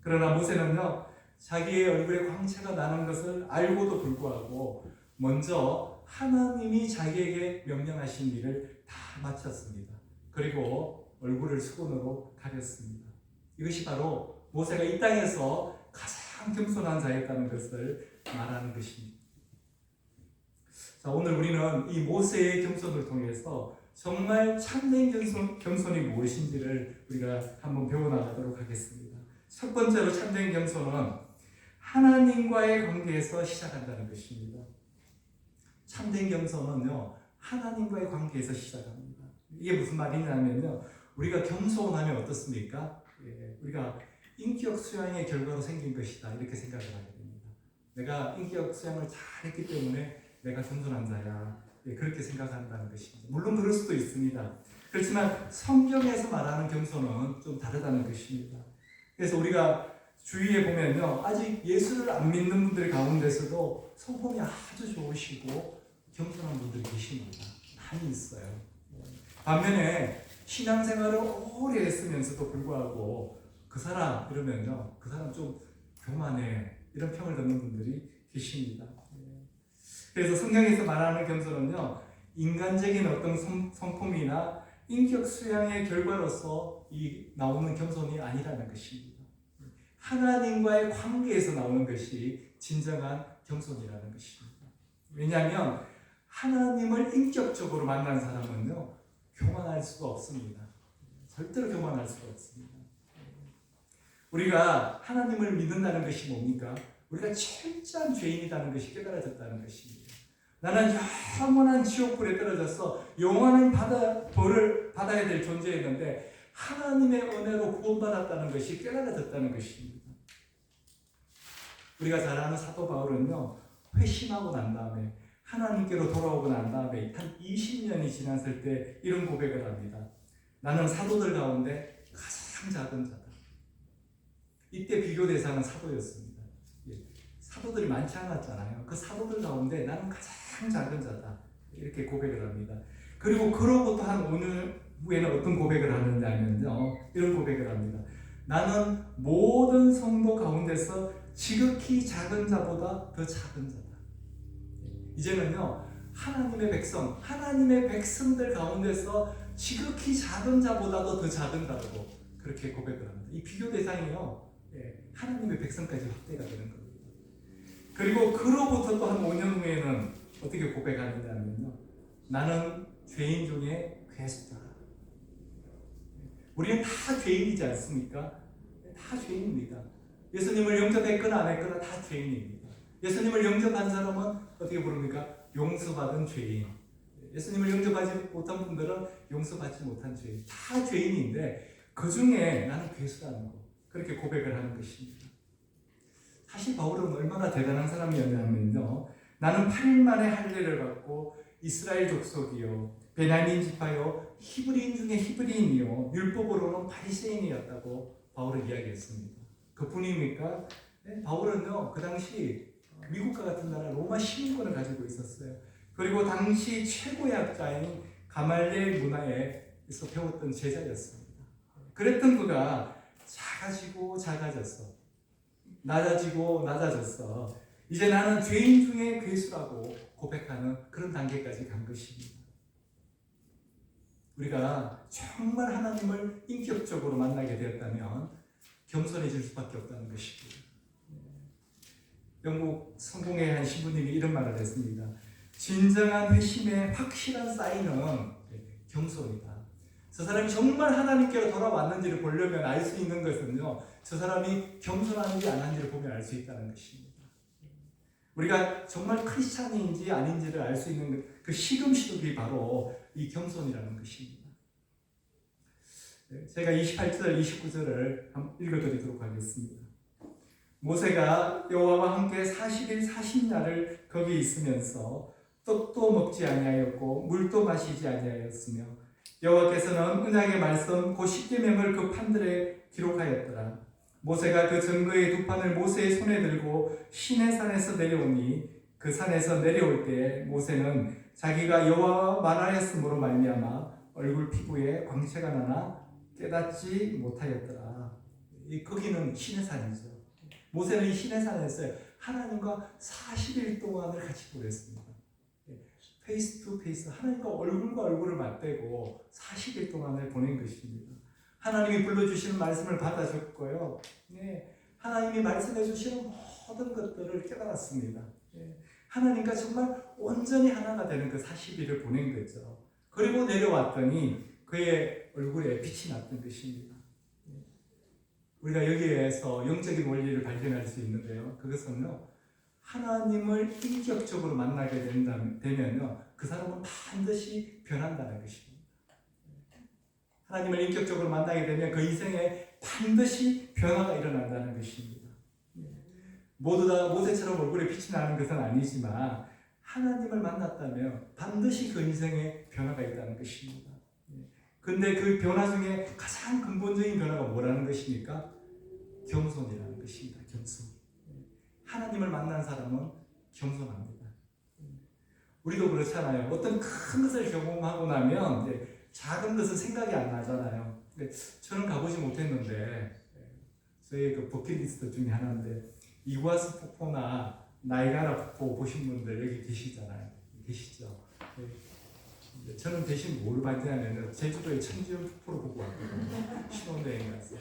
그러나 모세는요, 자기의 얼굴에 광채가 나는 것을 알고도 불구하고 먼저 하나님이 자기에게 명령하신 일을 다 마쳤습니다. 그리고 얼굴을 수건으로 가렸습니다. 이것이 바로 모세가 이 땅에서 가장 겸손한 자였다는 것을 말하는 것입니다. 자, 오늘 우리는 이 모세의 겸손을 통해서 정말 참된 겸손이 무엇인지를 우리가 한번 배워나가도록 하겠습니다. 첫 번째로 참된 겸손은 하나님과의 관계에서 시작한다는 것입니다. 참된 겸손은요, 하나님과의 관계에서 시작합니다. 이게 무슨 말이냐면요, 우리가 겸손하면 어떻습니까? 우리가 인격 수양의 결과로 생긴 것이다, 이렇게 생각을 하게 됩니다. 내가 인격 수양을 잘했기 때문에 내가 겸손한 자야, 그렇게 생각한다는 것입니다. 물론 그럴 수도 있습니다. 그렇지만 성경에서 말하는 겸손은 좀 다르다는 것입니다. 그래서 우리가 주위에 보면요, 아직 예수를 안 믿는 분들 가운데서도 성품이 아주 좋으시고 겸손한 분들이 계십니다. 많이 있어요. 반면에 신앙생활을 오래 했으면서도 불구하고 그 사람 이러면요, 그 사람 좀 교만해, 이런 평을 듣는 분들이 계십니다. 그래서 성경에서 말하는 겸손은요, 인간적인 어떤 성품이나 인격 수양의 결과로서 나오는 겸손이 아니라는 것입니다. 하나님과의 관계에서 나오는 것이 진정한 겸손이라는 것입니다. 왜냐하면 하나님을 인격적으로 만난 사람은요, 교만할 수가 없습니다. 절대로 교만할 수가 없습니다. 우리가 하나님을 믿는다는 것이 뭡니까? 우리가 철저한 죄인이라는 것이 깨달아졌다는 것입니다. 나는 영원한 지옥불에 떨어져서 영원한 벌을 받아야 될 존재였는데 하나님의 은혜로 구원받았다는 것이 깨달아졌다는 것입니다. 우리가 잘 아는 사도 바울은요, 회심하고 난 다음에 하나님께로 돌아오고 난 다음에 한 20년이 지났을 때 이런 고백을 합니다. 나는 사도들 가운데 가장 작은 자다. 이때 비교 대상은 사도였습니다. 사도들이 많지 않았잖아요. 그 사도들 가운데 나는 가장 작은 자다, 이렇게 고백을 합니다. 그리고 그로부터 한 5년 후에는 어떤 고백을 하느냐면요, 이런 고백을 합니다. 나는 모든 성도 가운데서 지극히 작은 자보다 더 작은 자다. 이제는요, 하나님의 백성들 가운데서 지극히 작은 자보다도 더 작은 자라고 그렇게 고백을 합니다. 이 비교 대상이요, 하나님의 백성까지 확대가 되는 겁니다. 그리고 그로부터 또 한 5년 후에는 어떻게 고백하느냐면요, 나는 죄인 중에 괴수다. 우리는 다 죄인이지 않습니까? 다 죄인입니다. 예수님을 영접했거나 안 했거나 다 죄인입니다. 예수님을 영접한 사람은 어떻게 부릅니까? 용서받은 죄인. 예수님을 영접하지 못한 분들은 용서받지 못한 죄인. 다 죄인인데 그 중에 나는 괴수라는 거, 그렇게 고백을 하는 것입니다. 사실 바울은 얼마나 대단한 사람이었냐면요, 나는 8일 만에 할례를 받고 이스라엘 족속이요, 베냐민 지파요, 히브리인 중에 히브리인이요, 율법으로는 바리새인이었다고 바울은 이야기했습니다. 그뿐입니까? 바울은요, 그 당시 미국과 같은 나라 로마 시민권을 가지고 있었어요. 그리고 당시 최고의 학자인 가말리엘 문화에서 배웠던 제자였습니다. 그랬던 그가 작아지고 작아졌어, 낮아지고 낮아졌어. 이제 나는 죄인 중에 괴수라고 고백하는 그런 단계까지 간 것입니다. 우리가 정말 하나님을 인격적으로 만나게 되었다면 겸손해질 수밖에 없다는 것입니다. 영국 성공의 한 신부님이 이런 말을 했습니다. 진정한 회심의 확실한 사인은 겸손이다. 저 사람이 정말 하나님께로 돌아왔는지를 보려면 알 수 있는 것은요, 저 사람이 겸손한지 안 한지를 보면 알 수 있다는 것입니다. 우리가 정말 크리스찬인지 아닌지를 알 수 있는 그 시금시독이 바로 이 겸손이라는 것입니다. 제가 28절, 29절을 한번 읽어드리도록 하겠습니다. 모세가 여호와와 함께 40일 40야를 거기 있으면서 떡도 먹지 아니하였고 물도 마시지 아니하였으며 여호와께서는 언약의 말씀 곧 십계명을 그 판들에 기록하였더라. 모세가 그 증거의 두 판을 모세의 손에 들고 시내산에서 내려오니 그 산에서 내려올 때에 모세는 자기가 여호와와 말하였으므로 말미암아 얼굴 피부에 광채가 나나 깨닫지 못하였더라. 거기는 시내산이죠. 모세는 이 시내산에서 하나님과 40일 동안을 같이 보냈습니다. 페이스 투 페이스, 하나님과 얼굴과 얼굴을 맞대고 40일 동안을 보낸 것입니다. 하나님이 불러주시는 말씀을 받아줬고요, 하나님이 말씀해 주시는 모든 것들을 깨달았습니다. 하나님과 정말 온전히 하나가 되는 그 40일을 보낸 거죠. 그리고 내려왔더니 그의 얼굴에 빛이 났던 것입니다. 우리가 여기에서 영적인 원리를 발견할 수 있는데요, 그것은요, 하나님을 인격적으로 만나게 되면요, 그 사람은 반드시 변한다는 것입니다. 하나님을 인격적으로 만나게 되면 그 인생에 반드시 변화가 일어난다는 것입니다. 모두 다 모세처럼 얼굴에 빛이 나는 것은 아니지만 하나님을 만났다면 반드시 그 인생에 변화가 있다는 것입니다. 근데 그 변화 중에 가장 근본적인 변화가 뭐라는 것입니까? 겸손이라는 것입니다. 겸손. 하나님을 만난 사람은 겸손합니다. 우리도 그렇잖아요. 어떤 큰 것을 경험하고 나면 이제 작은 것은 생각이 안 나잖아요. 저는 가보지 못했는데 저희 그 버킷리스트 중에 하나인데 이구아스 폭포나 나이가라 폭포 보신 분들 여기 계시잖아요. 계시죠? 저는 대신 뭘 봤냐면 제주도의 천지연 폭포를 보고 왔거든요. 신혼여행 가서.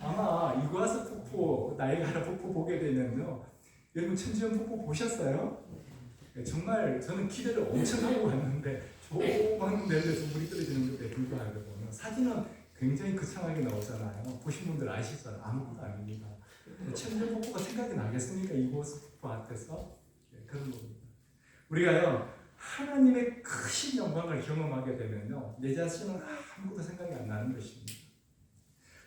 아마 이구아스 폭포, 나이가라 폭포 보게 되면요, 여러분 천지연 폭포 보셨어요? 정말 저는 기대를 엄청 하고 왔는데 조그만 데서 물이 떨어지는 것에 불과하거든요. 사진은 굉장히 거창하게 나오잖아요. 보신 분들 아시잖아요. 아무것도 아닙니다. 천지연 폭포가 생각이 나겠습니까? 이구아스 폭포 앞에서? 그런 겁니다. 우리가요, 하나님의 크신 영광을 경험하게 되면요, 내 자신은 아무것도 생각이 안 나는 것입니다.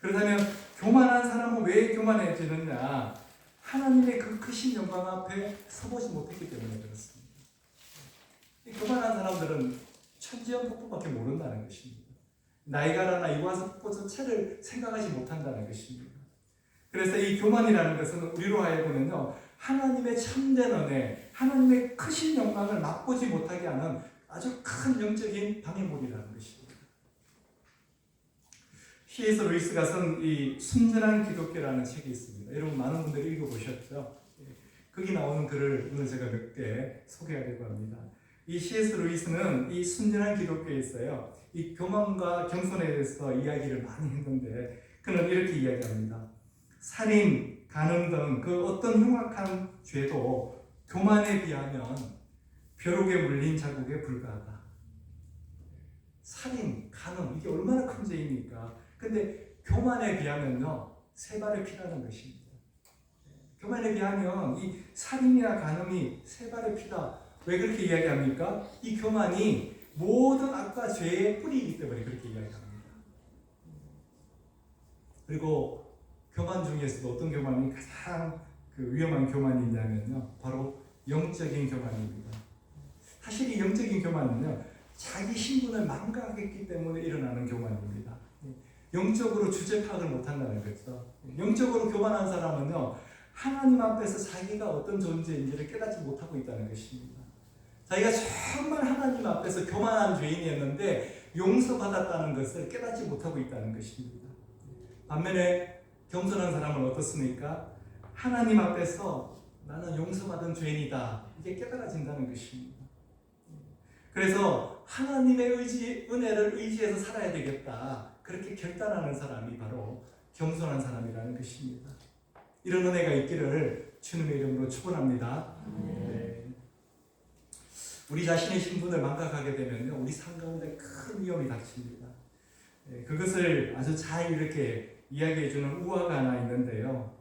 그렇다면 교만한 사람은 왜 교만해지느냐? 하나님의 그 크신 영광 앞에 서보지 못했기 때문에 그렇습니다. 교만한 사람들은 천지연 폭포밖에 모른다는 것입니다. 나이가라나 이구아스 폭포 자체를 생각하지 못한다는 것입니다. 그래서 이 교만이라는 것은 우리로 하여금은요, 하나님의 참된 은혜, 하나님의 크신 영광을 맛보지 못하게 하는 아주 큰 영적인 방해물이라는 것입니다. C.S. 루이스가 쓴 이 순전한 기독교라는 책이 있습니다. 여러분 많은 분들이 읽어보셨죠? 거기 나오는 글을 오늘 제가 몇 개 소개하려고 합니다. 이 C.S. 루이스는 이 순전한 기독교에 있어요. 이 교만과 겸손에 대해서 이야기를 많이 했는데 그는 이렇게 이야기합니다. 살인, 간음 등 그 어떤 흉악한 죄도 교만에 비하면 벼룩에 물린 자국에 불과하다. 살인, 간음 이게 얼마나 큰 죄입니까? 근데 교만에 비하면요 세 발의 피라는 것입니다. 교만에 비하면 이 살인이나 간음이 세 발의 피다. 왜 그렇게 이야기합니까? 이 교만이 모든 악과 죄의 뿌리이기 때문에 그렇게 이야기합니다. 그리고 교만 중에서도 어떤 교만이 가장 위험한 교만이 있냐면요 바로 영적인 교만입니다. 사실 이 영적인 교만은요 자기 신분을 망각했기 때문에 일어나는 교만입니다. 영적으로 주제 파악을 못한다는 거죠. 영적으로 교만한 사람은요 하나님 앞에서 자기가 어떤 존재인지를 깨닫지 못하고 있다는 것입니다. 자기가 정말 하나님 앞에서 교만한 죄인이었는데 용서받았다는 것을 깨닫지 못하고 있다는 것입니다. 반면에 겸손한 사람은 어떻습니까? 하나님 앞에서 나는 용서받은 죄인이다. 이게 깨달아진다는 것입니다. 그래서 하나님의 은혜를 의지해서 살아야 되겠다. 그렇게 결단하는 사람이 바로 겸손한 사람이라는 것입니다. 이런 은혜가 있기를 주님의 이름으로 축원합니다. 우리 자신의 신분을 망각하게 되면요, 우리 삶 가운데 큰 위험이 닥칩니다. 그것을 아주 잘 이렇게 이야기해주는 우화가 하나 있는데요.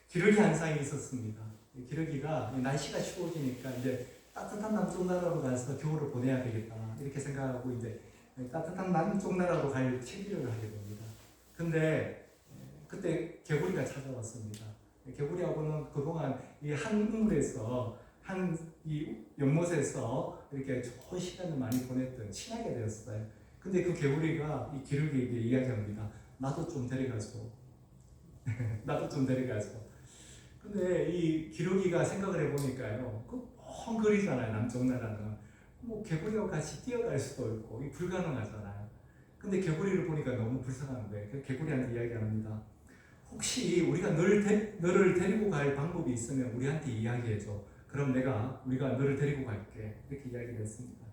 기러기 한 쌍이 있었습니다. 기러기가 날씨가 추워지니까 이제 따뜻한 남쪽 나라로 가서 겨울을 보내야 되겠다 이렇게 생각하고 이제 따뜻한 남쪽 나라로 갈 채비를 하게 됩니다. 근데 그때 개구리가 찾아왔습니다. 개구리하고는 그동안 이 한 우물에서 이 연못에서 이렇게 좋은 시간을 많이 보냈던 친하게 되었어요. 근데 그 개구리가 이 기러기에게 이야기합니다. 나도 좀 데려가줘. 나도 좀 데려가줘. 근데 이 기러기가 생각을 해보니까요, 먼 거리잖아요. 남쪽 나라는 뭐 개구리와 같이 뛰어갈 수도 있고 이 불가능하잖아요. 근데 개구리를 보니까 너무 불쌍한데 그 개구리한테 이야기합니다. 혹시 우리가 너를 데리고 갈 방법이 있으면 우리한테 이야기해줘. 그럼 우리가 너를 데리고 갈게. 이렇게 이야기를 했습니다.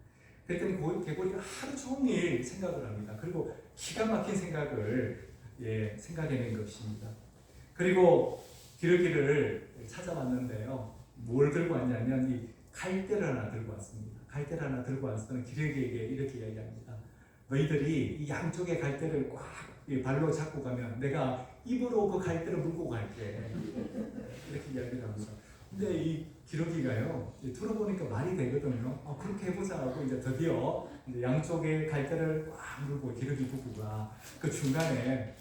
그랬더니 개구리가 하루 종일 생각을 합니다. 그리고 기가 막힌 생각을 생각해낸 것입니다. 그리고 기러기를 찾아왔는데요. 뭘 들고 왔냐면 이 갈대를 하나 들고 왔습니다. 갈대를 하나 들고 와서 기러기에게 이렇게 이야기합니다. 너희들이 이 양쪽의 갈대를 꽉 발로 잡고 가면 내가 입으로 그 갈대를 물고 갈게. 이렇게 이야기를 합니다. 근데 이 기러기가요, 들어보니까 말이 되거든요. 그렇게 해보자 하고 이제 드디어 이제 양쪽의 갈대를 꽉 물고 기러기 부부가 그 중간에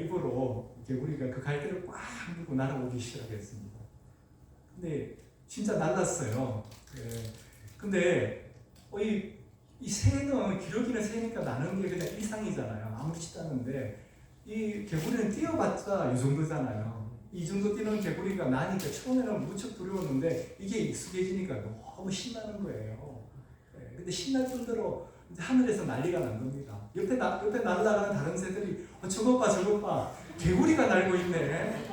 입으로 개구리가 그 갈대를 꽉 물고 날아오기 시작했습니다. 근데 진짜 날랐어요. 근데 이 새는 기러기는 새니까 나는 게 그냥 일상이잖아요. 아무렇지도 않은데 이 개구리는 뛰어봤자 이 정도잖아요. 이 정도 뛰는 개구리가 나니까 처음에는 무척 두려웠는데 이게 익숙해지니까 너무 신나는 거예요. 근데 신날 정도로 하늘에서 난리가 난 겁니다. 옆에 날아가는 다른 새들이 저것 봐 개구리가 날고 있네.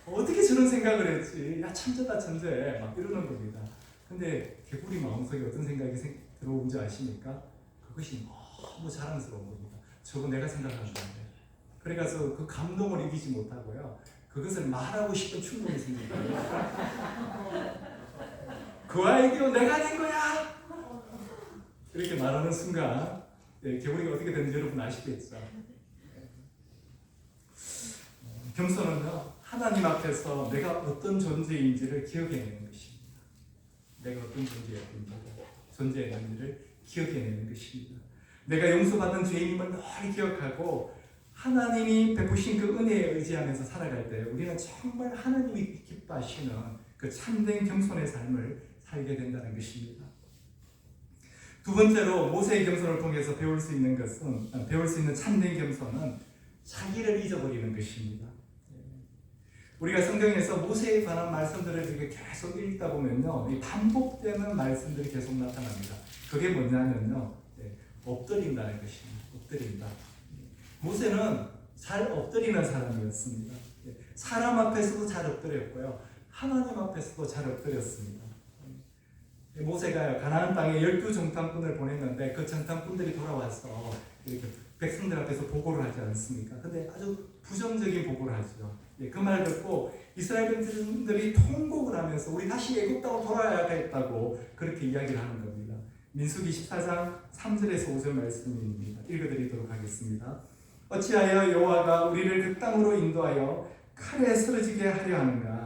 어떻게 저런 생각을 했지? 야 천재다 천재 막 이러는 겁니다. 근데 개구리 마음속에 어떤 생각이 들어온지 아십니까? 그것이 너무 자랑스러운 겁니다. 저거 내가 생각한 건데. 그래서 그 감동을 이기지 못하고요. 그것을 말하고 싶은 충동이 생깁니다. 그 아이디어 내가 낸 거야! 이렇게 말하는 순간 개구리가 어떻게 되는지 여러분 아시겠죠? 겸손은요, 하나님 앞에서 내가 어떤 존재인지를 기억해내는 것입니다. 내가 어떤 존재였는지를 기억해내는 것입니다. 내가 용서받은 죄인임을 늘 기억하고 하나님이 베푸신 그 은혜에 의지하면서 살아갈 때 우리는 정말 하나님이 기뻐하시는 그 참된 겸손의 삶을 살게 된다는 것입니다. 두 번째로 모세의 겸손을 통해서 배울 수 있는 참된 겸손은 자기를 잊어버리는 것입니다. 우리가 성경에서 모세에 관한 말씀들을 이렇게 계속 읽다 보면요, 이 반복되는 말씀들이 계속 나타납니다. 그게 뭐냐면요, 엎드린다는 것입니다. 엎드린다. 모세는 잘 엎드리는 사람이었습니다. 사람 앞에서도 잘 엎드렸고요. 하나님 앞에서도 잘 엎드렸습니다. 모세가 가나안 땅에 12정탐꾼을 보냈는데 그 정탐꾼들이 돌아와서 이렇게 백성들 앞에서 보고를 하지 않습니까? 근데 아주 부정적인 보고를 하죠. 그 말 듣고 이스라엘 백성들이 통곡을 하면서 우리 다시 애굽 땅으로 돌아야겠다고 그렇게 이야기를 하는 겁니다. 민수기 14장 3절에서 5절 말씀입니다. 읽어드리도록 하겠습니다. 어찌하여 여호와가 우리를 그 땅으로 인도하여 칼에 쓰러지게 하려 하는가?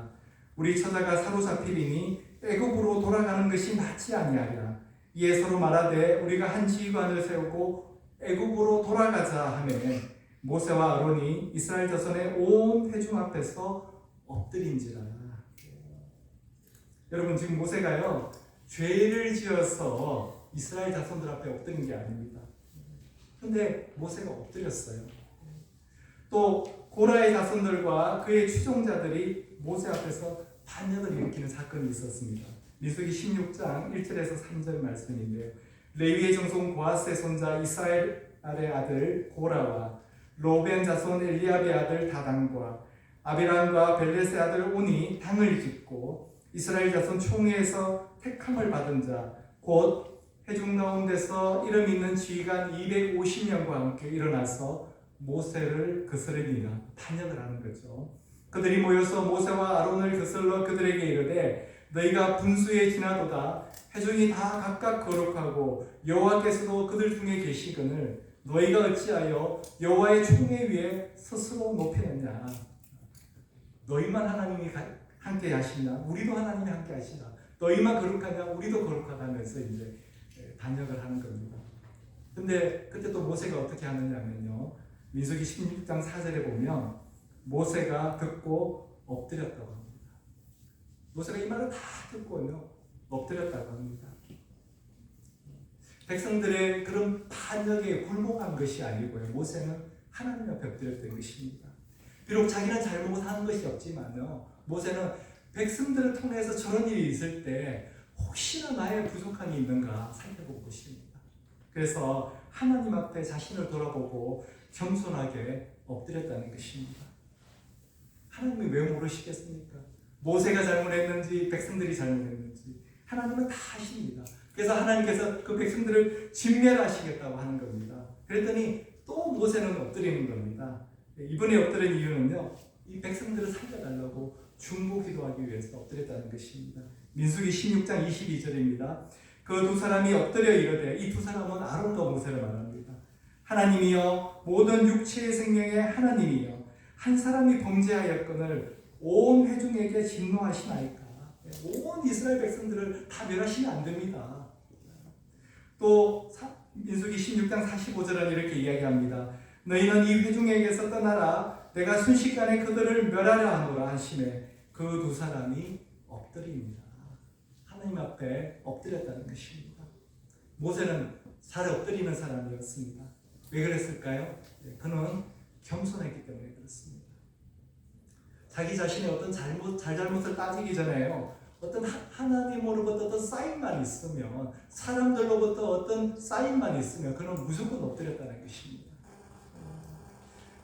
우리 처자가 사로잡히리니 애굽으로 돌아가는 것이 낫지 아니하랴. 이에 서로 말하되 우리가 한 지휘관을 세우고 애굽으로 돌아가자 하매 모세와 아론이 이스라엘 자손의 온 회중 앞에서 엎드린지라. 여러분 지금 모세가요 죄를 지어서 이스라엘 자손들 앞에 엎드린 게 아닙니다. 근데 모세가 엎드렸어요. 또 고라의 자손들과 그의 추종자들이 모세 앞에서 반역을 일으키는 사건이 있었습니다. 민수기 16장 1절에서 3절 말씀인데요. 레위의 정손 고하스의 손자 이스라엘의 아들 고라와 로벤 자손 엘리압의 아들 다단과 아비람과 벨렛의 아들 온이 당을 짓고 이스라엘 자손 총회에서 택함을 받은 자 곧 회중 가운데서 이름 있는 지휘관 250명과 함께 일어나서 모세를 거스르니라 반역을 하는 거죠. 그들이 모여서 모세와 아론을 거슬러 그들에게 이르되 너희가 분수에 지나도다 회중이 다 각각 거룩하고 여호와께서도 그들 중에 계시거늘 너희가 어찌하여 여호와의 총회 위에 스스로 높이느냐. 너희만 하나님이 함께 하시나 우리도 하나님이 함께 하시나 너희만 거룩하냐 우리도 거룩하다면서 이제 반역을 하는 겁니다. 근데 그때 또 모세가 어떻게 하느냐면요. 민수기 16장 4절에 보면 모세가 듣고 엎드렸다고 합니다. 모세가 이 말을 다 듣고요 엎드렸다고 합니다. 백성들의 그런 반역에 굴복한 것이 아니고요. 모세는 하나님 앞에 엎드렸던 것입니다. 비록 자기는 잘못한 것이 없지만요. 모세는 백성들을 통해서 저런 일이 있을 때 혹시나 나의 부족함이 있는가 살펴보고 것입니다. 그래서 하나님 앞에 자신을 돌아보고 겸손하게 엎드렸다는 것입니다. 하나님이 왜 모르시겠습니까? 모세가 잘못했는지 백성들이 잘못했는지 하나님은 다 아십니다. 그래서 하나님께서 그 백성들을 진멸하시겠다고 하는 겁니다. 그랬더니 또 모세는 엎드리는 겁니다. 이번에 엎드린 이유는요. 이 백성들을 살려달라고 중보기도하기 위해서 엎드렸다는 것입니다. 민수기 16장 22절입니다. 그 두 사람이 엎드려 이르되 이 두 사람은 아론과 모세를 말합니다. 하나님이여 모든 육체의 생명의 하나님이여 한 사람이 범죄하였거늘 온 회중에게 진노하시나이까. 온 이스라엘 백성들을 다 멸하시면 안 됩니다. 또 민수기 16장 45절은 이렇게 이야기합니다. 너희는 이 회중에게서 떠나라. 내가 순식간에 그들을 멸하려 하노라 하시매 그 두 사람이 엎드립니다. 하나님 앞에 엎드렸다는 것입니다. 모세는 잘 엎드리는 사람이었습니다. 왜 그랬을까요? 그는 겸손했기 때문에 그렇습니다. 자기 자신의 어떤 잘잘못을 따지기 전에요. 어떤 하나님으로부터 어떤 사인만 있으면 사람들로부터 어떤 사인만 있으면 그는 무조건 엎드렸다는 것입니다.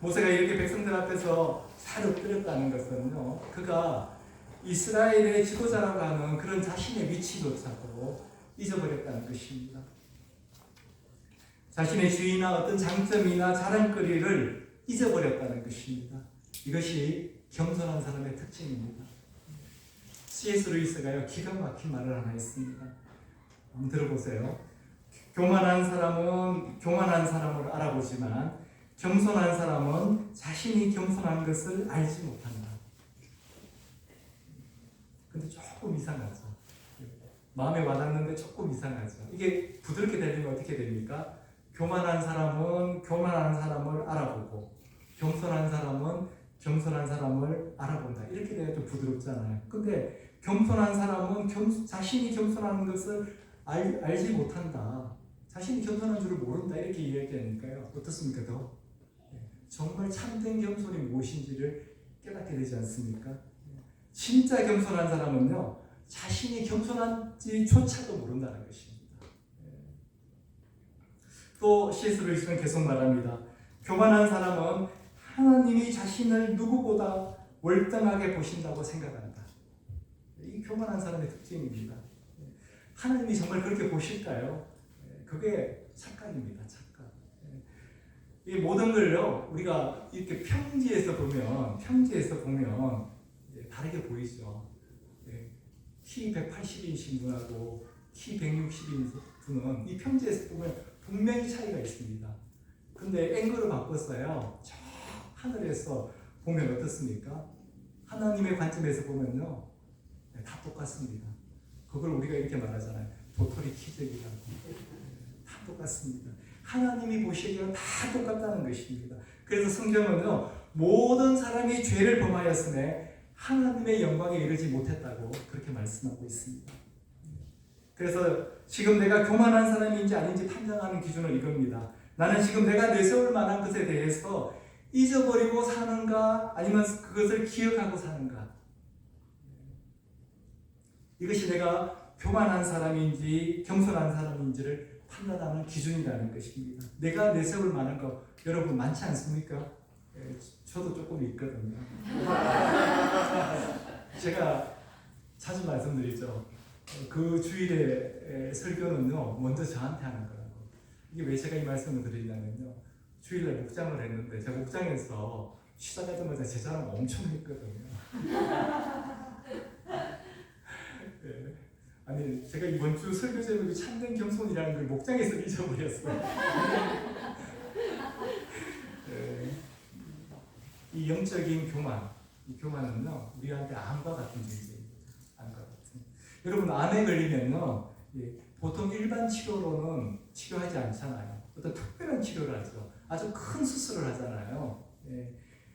모세가 이렇게 백성들 앞에서 잘 엎드렸다는 것은요. 그가 이스라엘의 지도자라고 하는 그런 자신의 위치조차도 잊어버렸다는 것입니다. 자신의 주의나 어떤 장점이나 자랑거리를 잊어버렸다는 것입니다. 이것이 겸손한 사람의 특징입니다. C.S. 루이스가요 기가 막힌 말을 하나 했습니다. 한번 들어보세요. 교만한 사람은 교만한 사람을 알아보지만 겸손한 사람은 자신이 겸손한 것을 알지 못한다. 근데 조금 이상하죠. 마음에 와닿는데 조금 이상하죠. 이게 부드럽게 들리면 어떻게 됩니까? 교만한 사람은 교만한 사람을 알아보고 겸손한 사람은 겸손한 사람을 알아본다. 이렇게 돼야 좀 부드럽잖아요. 근데 겸손한 사람은 자신이 겸손한 것을 알지 못한다. 자신이 겸손한 줄을 모른다. 이렇게 이야기하니까요. 어떻습니까? 더? 정말 참된 겸손이 무엇인지를 깨닫게 되지 않습니까? 진짜 겸손한 사람은요. 자신이 겸손한지조차도 모른다는 것입니다. 또 C.S. 루이스는 계속 말합니다. 교만한 사람은 하나님이 자신을 누구보다 월등하게 보신다고 생각한다. 이 교만한 사람의 특징입니다. 하나님이 정말 그렇게 보실까요? 그게 착각입니다. 착각. 이 모든 걸요 우리가 이렇게 평지에서 보면 다르게 보이죠. 키 180이신 분하고 키 160인 분은 이 평지에서 보면 분명히 차이가 있습니다. 근데 앵글을 바꿨어요. 저 하늘에서 보면 어떻습니까? 하나님의 관점에서 보면요 다 똑같습니다. 그걸 우리가 이렇게 말하잖아요. 도토리 키재기라고. 다 똑같습니다. 하나님이 보시기에는 다 똑같다는 것입니다. 그래서 성경은요 모든 사람이 죄를 범하였음에 하나님의 영광에 이르지 못했다고 그렇게 말씀하고 있습니다. 그래서 지금 내가 교만한 사람인지 아닌지 판단하는 기준은 이겁니다. 나는 지금 내가 내세울 만한 것에 대해서 잊어버리고 사는가 아니면 그것을 기억하고 사는가. 이것이 내가 교만한 사람인지 겸손한 사람인지를 판단하는 기준이라는 것입니다. 내가 내세울 만한 거 여러분 많지 않습니까? 저도 조금 있거든요. 제가 자주 말씀드리죠. 그 주일에 설교는요 먼저 저한테 하는 거라고. 이게 왜 제가 이 말씀을 드리냐면요, 주일날 목장을 했는데 제가 목장에서 시작하자마자 제 자랑 엄청 했거든요. 네. 아니 제가 이번 주 설교 제목이 참된 겸손이라는 걸 목장에서 잊어버렸어요. 네. 이 영적인 교만, 이 교만은요 우리한테 암과 같은 존재입니다. 암과 같은. 여러분 암에 걸리면요 보통 일반 치료로는 치료하지 않잖아요. 어떤 특별한 치료를 하죠. 아주 큰 수술을 하잖아요.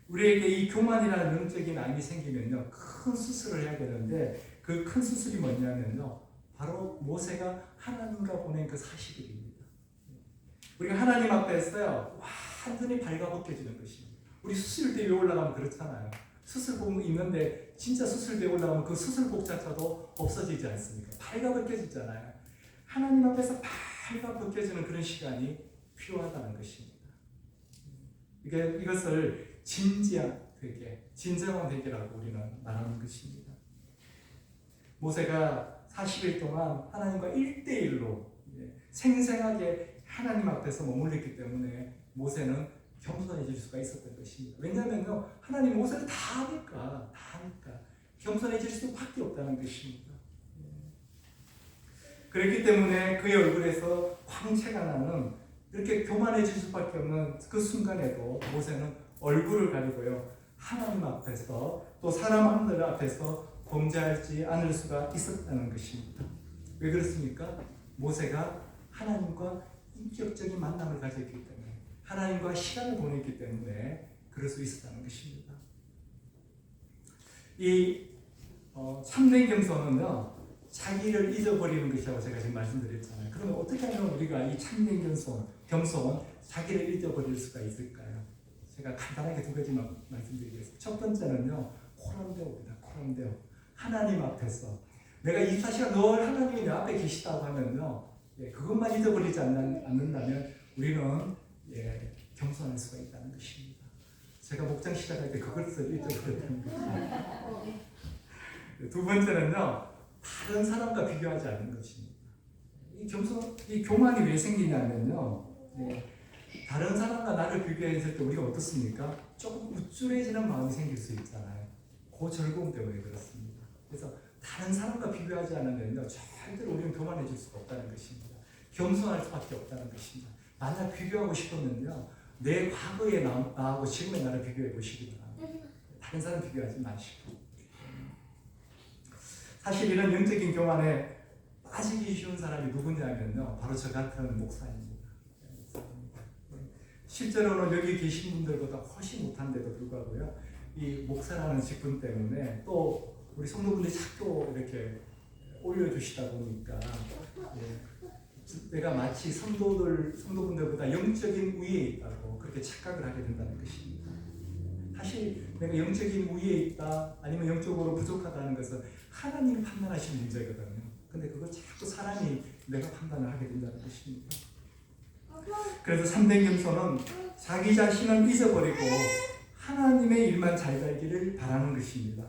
우리에게 이 교만이라는 영적인 암이 생기면요 큰 수술을 해야 되는데 그 큰 수술이 뭐냐면요 바로 모세가 하나님과 보낸 그 40일입니다. 우리가 하나님 앞에 있어요 완전히 발가벗겨지는 것입니다. 우리 수술대에 올라가면 그렇잖아요. 수술복 입는데 진짜 수술대에 올라가면 그 수술복자차도 없어지지 않습니까? 발가벗겨지잖아요. 하나님 앞에서 발가벗겨지는 그런 시간이 필요하다는 것입니다. 이것을 진지한 회개, 진정한 회개라고 우리는 말하는 것입니다. 모세가 40일 동안 하나님과 1대1로 생생하게 하나님 앞에서 머물렀기 때문에 모세는 겸손해질 수가 있었던 것입니다. 왜냐하면요 하나님 모세를 다 하니까 겸손해질 수밖에 없다는 것입니다. 그렇기 때문에 그의 얼굴에서 광채가 나는 이렇게 교만해질 수밖에 없는 그 순간에도 모세는 얼굴을 가리고요 하나님 앞에서 또 사람들 앞에서 범죄하지 않을 수가 있었다는 것입니다. 왜 그렇습니까? 모세가 하나님과 인격적인 만남을 가졌기 때문에, 하나님과 시간을 보냈기 때문에 그럴 수 있었다는 것입니다. 이 참된 겸손은요 자기를 잊어버리는 것이라고 제가 지금 말씀드렸잖아요. 그러면 어떻게 하면 우리가 이 참된 겸손 자기를 잊어버릴 수가 있을까요? 제가 간단하게 두 가지만 말씀드리겠습니다. 첫 번째는요 코람데오입니다. 코람데오. 하나님 앞에서 내가 24시간 늘 하나님이 내 앞에 계시다고 하면요 그것만 잊어버리지 않는다면 우리는 겸손할 수가 있다는 것입니다. 제가 목장 시작할 때 그것을 잊어버렸다는 것입니다. 두 번째는요 다른 사람과 비교하지 않는 것입니다. 이 교만이 왜 생기냐면요 다른 사람과 나를 비교했을 때 우리가 어떻습니까? 조금 우쭐해지는 마음이 생길 수 있잖아요. 그 즐거움 때문에 그렇습니다. 그래서 다른 사람과 비교하지 않으면요 절대로 우리는 교만해질 수가 없다는 것입니다. 겸손할 수밖에 없다는 것입니다. 만약 비교하고 싶으면요 내 과거의 나하고 지금의 나를 비교해 보시기 바랍니다. 다른 사람 비교하지 마시고. 사실 이런 영적인 교만에 빠지기 쉬운 사람이 누구냐면요 바로 저 같은 목사입니다. 실제로는 여기 계신 분들보다 훨씬 못한데도 불구하고요 이 목사라는 직분 때문에 또 우리 성도분들이 자꾸 이렇게 올려주시다 보니까 내가 마치 성도분들보다 영적인 위에 있다고 그렇게 착각을 하게 된다는 것입니다. 사실 내가 영적인 위에 있다 아니면 영적으로 부족하다는 것은 하나님이 판단하시는 문제거든요. 근데 그걸 자꾸 사람이 내가 판단을 하게 된다는 것입니다. 그래서 참된 겸손은 자기 자신을 잊어버리고 하나님의 일만 잘 되기를 바라는 것입니다.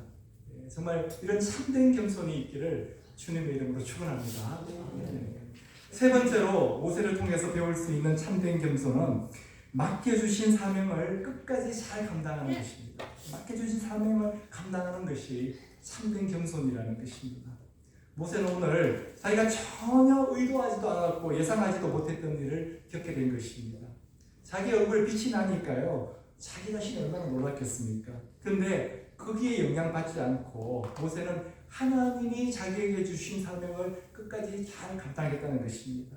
정말 이런 참된 겸손이 있기를 주님의 이름으로 축원합니다. 세 번째로 모세를 통해서 배울 수 있는 참된 겸손은 맡겨주신 사명을 끝까지 잘 감당하는 것입니다. 맡겨주신 사명을 감당하는 것이 참된 겸손이라는 것입니다. 모세는 오늘 자기가 전혀 의도하지도 않았고 예상하지도 못했던 일을 겪게 된 것입니다. 자기 얼굴에 빛이 나니까요, 자기 자신이 얼마나 놀랐겠습니까? 근데 거기에 영향받지 않고 모세는 하나님이 자기에게 주신 사명을 끝까지 잘 감당했다는 것입니다.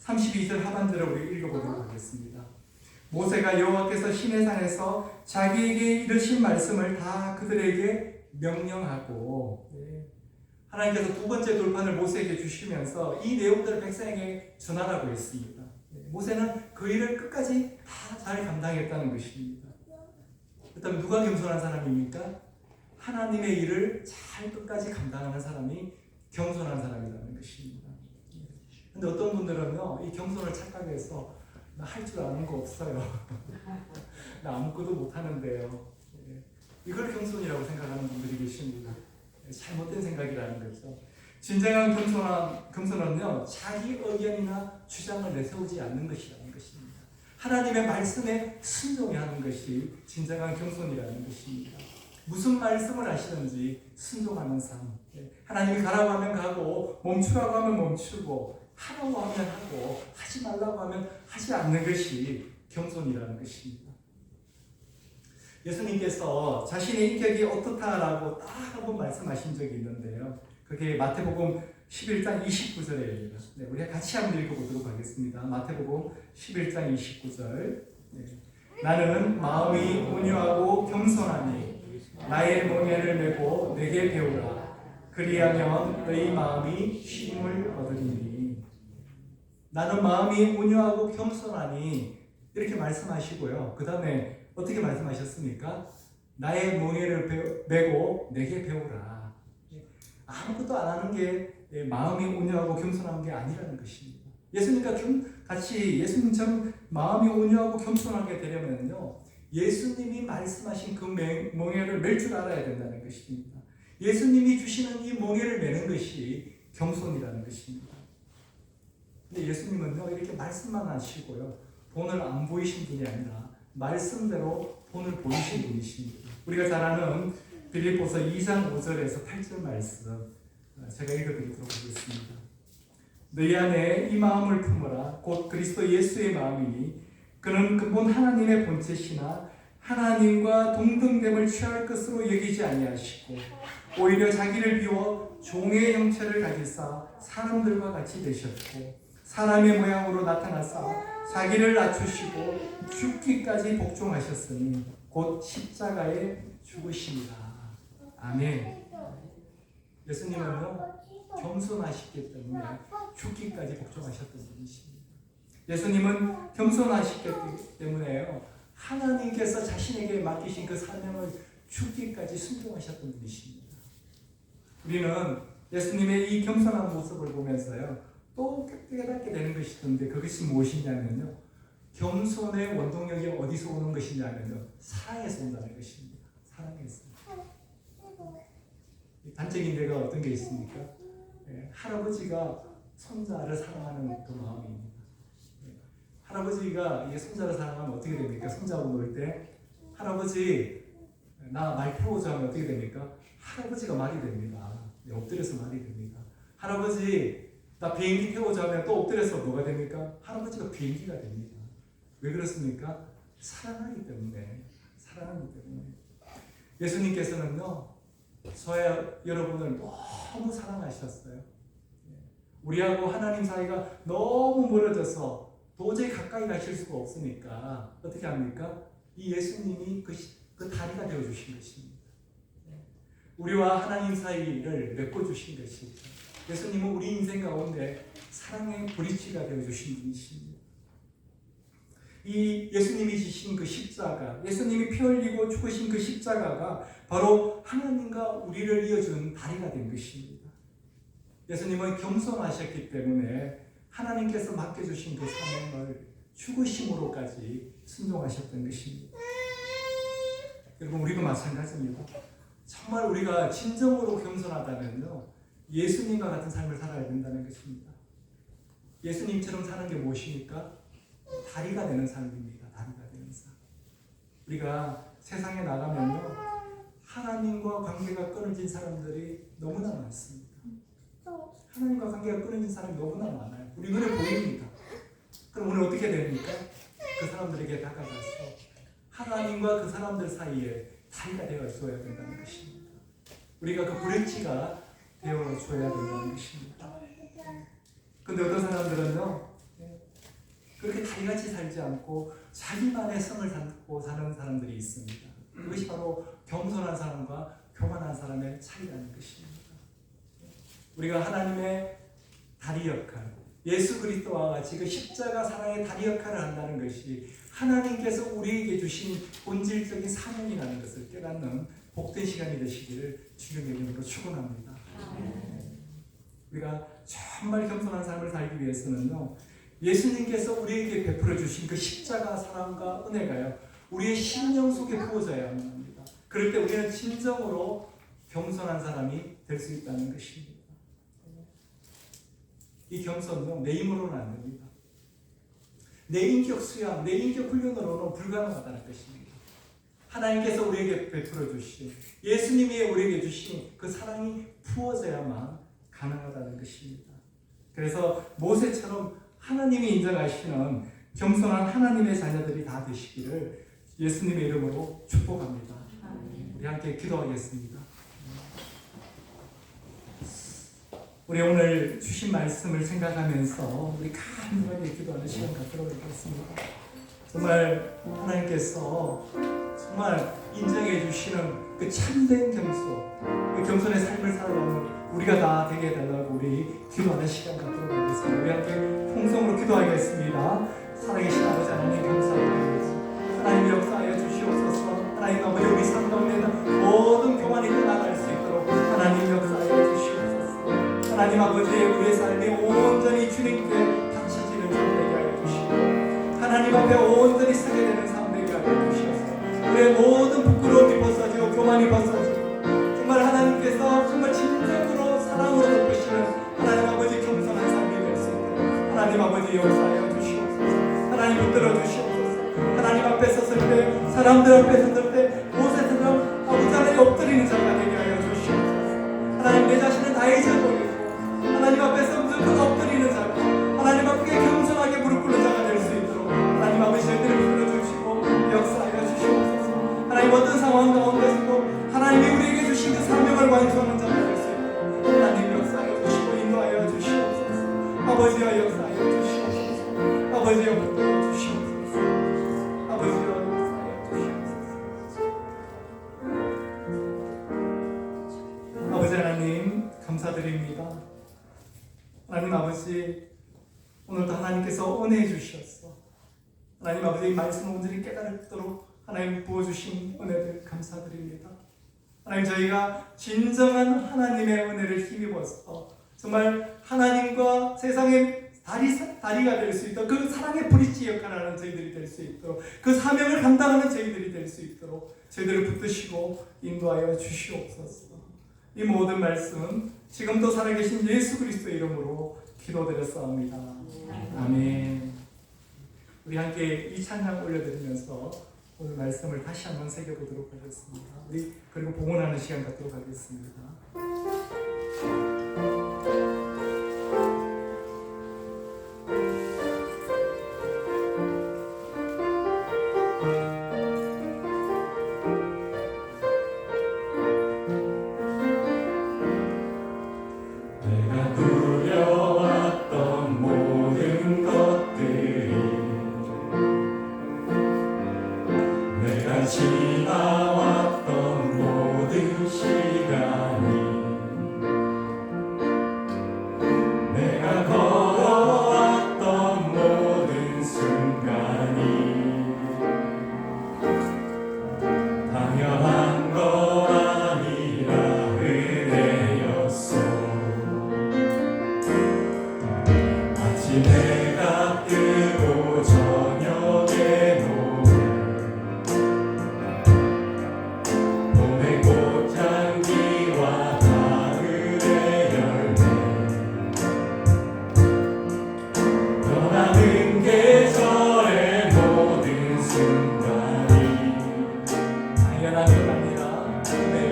32절 하반절을 우리 읽어보도록 하겠습니다. 모세가 여호와께서 시내산에서 자기에게 이르신 말씀을 다 그들에게 명령하고, 하나님께서 두 번째 돌판을 모세에게 주시면서 이 내용들을 백성에게 전하라고 했습니다. 모세는 그 일을 끝까지 다 잘 감당했다는 것입니다. 그렇다면 누가 겸손한 사람입니까? 하나님의 일을 잘 끝까지 감당하는 사람이 겸손한 사람이라는 것입니다. 근데 어떤 분들은요, 이 겸손을 착각해서 나 할 줄 아는 거 없어요. 나 아무것도 못하는데요. 이걸 겸손이라고 생각하는 분들이 계십니다. 잘못된 생각이라는 거죠. 진정한 겸손은요, 자기 의견이나 주장을 내세우지 않는 것이라는 것입니다. 하나님의 말씀에 순종해 하는 것이 진정한 겸손이라는 것입니다. 무슨 말씀을 하시는지 순종하는 삶. 하나님이 가라고 하면 가고, 멈추라고 하면 멈추고, 하라고 하면 하고, 하지 말라고 하면 하지 않는 것이 겸손이라는 것입니다. 예수님께서 자신의 인격이 어떻다라고 딱 한번 말씀하신 적이 있는데요. 그게 마태복음 11장 29절입니다. 우리가 같이 한번 읽어보도록 하겠습니다. 마태복음 11장 29절. 나는 마음이 온유하고 겸손하니 나의 멍에를 메고 내게 배우라. 그리하면 너희 마음이 쉼을 얻으리니. 나는 마음이 온유하고 겸손하니 이렇게 말씀하시고요. 그 다음에 어떻게 말씀하셨습니까? 나의 멍에를 메고 내게 배우라. 아무것도 안 하는 게 마음이 온유하고 겸손한 게 아니라는 것입니다. 예수님과 같이 예수님처럼 마음이 온유하고 겸손하게 되려면요, 예수님이 말씀하신 그 멍에를 멜 줄 알아야 된다는 것입니다. 예수님이 주시는 이 멍에를 메는 것이 겸손이라는 것입니다. 근데 예수님은요, 이렇게 말씀만 하시고요, 본을 안 보이신 분이 아니라 말씀대로 본을 보이신 분이십니다. 우리가 잘 아는 빌립보서 2장 5절에서 8절 말씀 제가 읽어드리도록 하겠습니다. 너희 안에 이 마음을 품어라. 곧 그리스도 예수의 마음이니 그는 근본 하나님의 본체시나 하나님과 동등됨을 취할 것으로 여기지 아니하시고 오히려 자기를 비워 종의 형체를 가지사 사람들과 같이 되셨고 사람의 모양으로 나타나사 자기를 낮추시고 죽기까지 복종하셨으니 곧 십자가에 죽으십니다. 아멘. 예수님은요, 겸손하시기 때문에 죽기까지 복종하셨던 분이십니다. 예수님은 겸손하시기 때문에요, 하나님께서 자신에게 맡기신 그 사명을 죽기까지 순종하셨던 분이십니다. 우리는 예수님의 이 겸손한 모습을 보면서요, 또 깨닫게 되는 것이 있는데 그것이 무엇이냐면요, 겸손의 원동력이 어디서 오는 것이냐면요, 사랑에서 온다는 것입니다. 사랑에서. 단적인 데가 어떤 게 있습니까? 할아버지가 손자를 사랑하는 그 마음입니다. 할아버지가 이 손자를 사랑하면 어떻게 됩니까? 손자하고 놀 때 할아버지 나 말 태워줘 하면 어떻게 됩니까? 할아버지가 말이 됩니다. 엎드려서 말이 됩니다. 할아버지 나 비행기 태워줘 하면 또 엎드려서 뭐가 됩니까? 할아버지가 비행기가 됩니다. 왜 그렇습니까? 사랑하기 때문에. 사랑하기 때문에. 예수님께서는요, 저와 여러분을 너무 사랑하셨어요. 우리하고 하나님 사이가 너무 멀어져서 도저히 가까이 가실 수가 없으니까 어떻게 합니까? 이 예수님이 그 다리가 되어주신 것입니다. 우리와 하나님 사이를 메꿔주신 것이죠. 예수님은 우리 인생 가운데 사랑의 브릿지가 되어주신 분이십니다. 이 예수님이 지신 그 십자가, 예수님이 피 흘리고 죽으신 그 십자가가 바로 하나님과 우리를 이어준 다리가 된 것입니다. 예수님은 겸손하셨기 때문에 하나님께서 맡겨주신 그 사명을 죽으심으로까지 순종하셨던 것입니다. 여러분, 우리도 마찬가지입니다. 정말 우리가 진정으로 겸손하다면요, 예수님과 같은 삶을 살아야 된다는 것입니다. 예수님처럼 사는 게 무엇입니까? 다리가 되는 삶입니다. 다리가 되는 삶. 우리가 세상에 나가면요, 하나님과 관계가 끊어진 사람들이 너무나 많습니다. 하나님과 관계가 끊어진 사람이 너무나 많아요. 우리 눈에 보입니다. 그럼 오늘 어떻게 됩니까? 그 사람들에게 다가가서 하나님과 그 사람들 사이에 다리가 되어 줘야 된다는 것입니다. 우리가 그 브릿지가 되어 줘야 된다는 것입니다. 근데 어떤 사람들은요, 그렇게 다리같이 살지 않고 자기만의 성을 담고 사는 사람들이 있습니다. 그것이 바로 겸손한 사람과 교만한 사람의 차이라는 것입니다. 우리가 하나님의 다리 역할, 예수 그리스도와 같이 그 십자가 사랑의 다리 역할을 한다는 것이 하나님께서 우리에게 주신 본질적인 사명이라는 것을 깨닫는 복된 시간이 되시기를 주님의 이름으로 축원합니다. 우리가 정말 겸손한 삶을 살기 위해서는요, 예수님께서 우리에게 베풀어 주신 그 십자가 사랑과 은혜가요, 우리의 심령 속에 부어져야만 합니다. 그럴 때 우리는 진정으로 겸손한 사람이 될 수 있다는 것입니다. 이 겸손은 내 힘으로는 안 됩니다. 내 인격 수양, 내 인격 훈련으로는 불가능하다는 것입니다. 하나님께서 우리에게 베풀어 주신, 예수님이 우리에게 주신 그 사랑이 부어져야만 가능하다는 것입니다. 그래서 모세처럼 하나님이 인정하시는 겸손한 하나님의 자녀들이 다 되시기를 예수님의 이름으로 축복합니다. 우리 함께 기도하겠습니다. 우리 오늘 주신 말씀을 생각하면서 우리 간절하게 기도하는 시간 갖도록 하겠습니다. 정말 하나님께서 정말 인정해 주시는 그 참된 겸손, 그 겸손의 삶을 살아가는 우리가 다 되게 해달라고 우리 기도하는 시간 갖도록 하겠습니다. 우리 함께 통성으로 기도하겠습니다. 살아계신 아버지 하나님 감사드립니다. 하나님 역사하여 주시옵소서. 하나님 아버지 우리 삶 가운데 있는 모든 교만이 끝나갈 수 있도록 하나님 역사하여 주시옵소서. 하나님 아버지 우리의 삶이 온전히 주님께 바쳐지는 삶 되게 하여 주시고 하나님 앞에 온전히 서게 되는 삶 되게 하여 주시옵소서. 우리의 모든 부끄러움이 벗어지고 교만이 벗어지고 정말 하나님께서 정말 진정으로 사랑으로 덮으시는 하나님 아버지 겸손한 삶이 될 수 있도록 하나님 아버지 역사하여 주시옵소서. 하나님 붙들어 주시옵소서. 하나님 앞에 섰을 때 사람들 앞에 섰을 때 모세처럼 아버지 하나님 엎드리는 자가 되게 하여 주시옵소서. 하나님 내 자신을 다 잊어버리고 하나님 앞에서 무조건 엎드리는 자가 하나님 앞에 겸손하게 무릎 꿇는 자가 될 수 있도록 하나님 아버지 저희들을 붙들어 주시고 역사하여 주시옵소서. 하나님 어떤 상황 가운데서도 하나님이 우리에게 주신 그 사명을 완수하는 자가 될 수 있도록 하나님 역사하여 주시고 인도하여 주시옵소서. 아버지여 역사하여 주시옵소서. 아버지여 붙들어 주시옵소서. 아버지여 역사하여 주시옵소서. 아버지 하나님 감사드립니다. 하나님 아버지 오늘도 하나님께서 은혜해 주셨어. 하나님 아버지 이 말씀을 온전히 깨달도록 하나님 부어주신 은혜들 감사드립니다. 하나님 저희가 진정한 하나님의 은혜를 힘입어서 정말 하나님과 세상의 다리가 될 수 있도록 그 사랑의 브릿지 역할을 하는 저희들이 될 수 있도록 그 사명을 감당하는 저희들이 될 수 있도록 저희들을 붙드시고 인도하여 주시옵소서. 이 모든 말씀 지금도 살아계신 예수 그리스도의 이름으로 기도드렸사옵니다. 아멘. 우리 함께 이 찬양 올려드리면서 오늘 말씀을 다시 한번 새겨보도록 하겠습니다. 우리 그리고 봉헌하는 시간 갖도록 하겠습니다. 지나왔던 모든 시간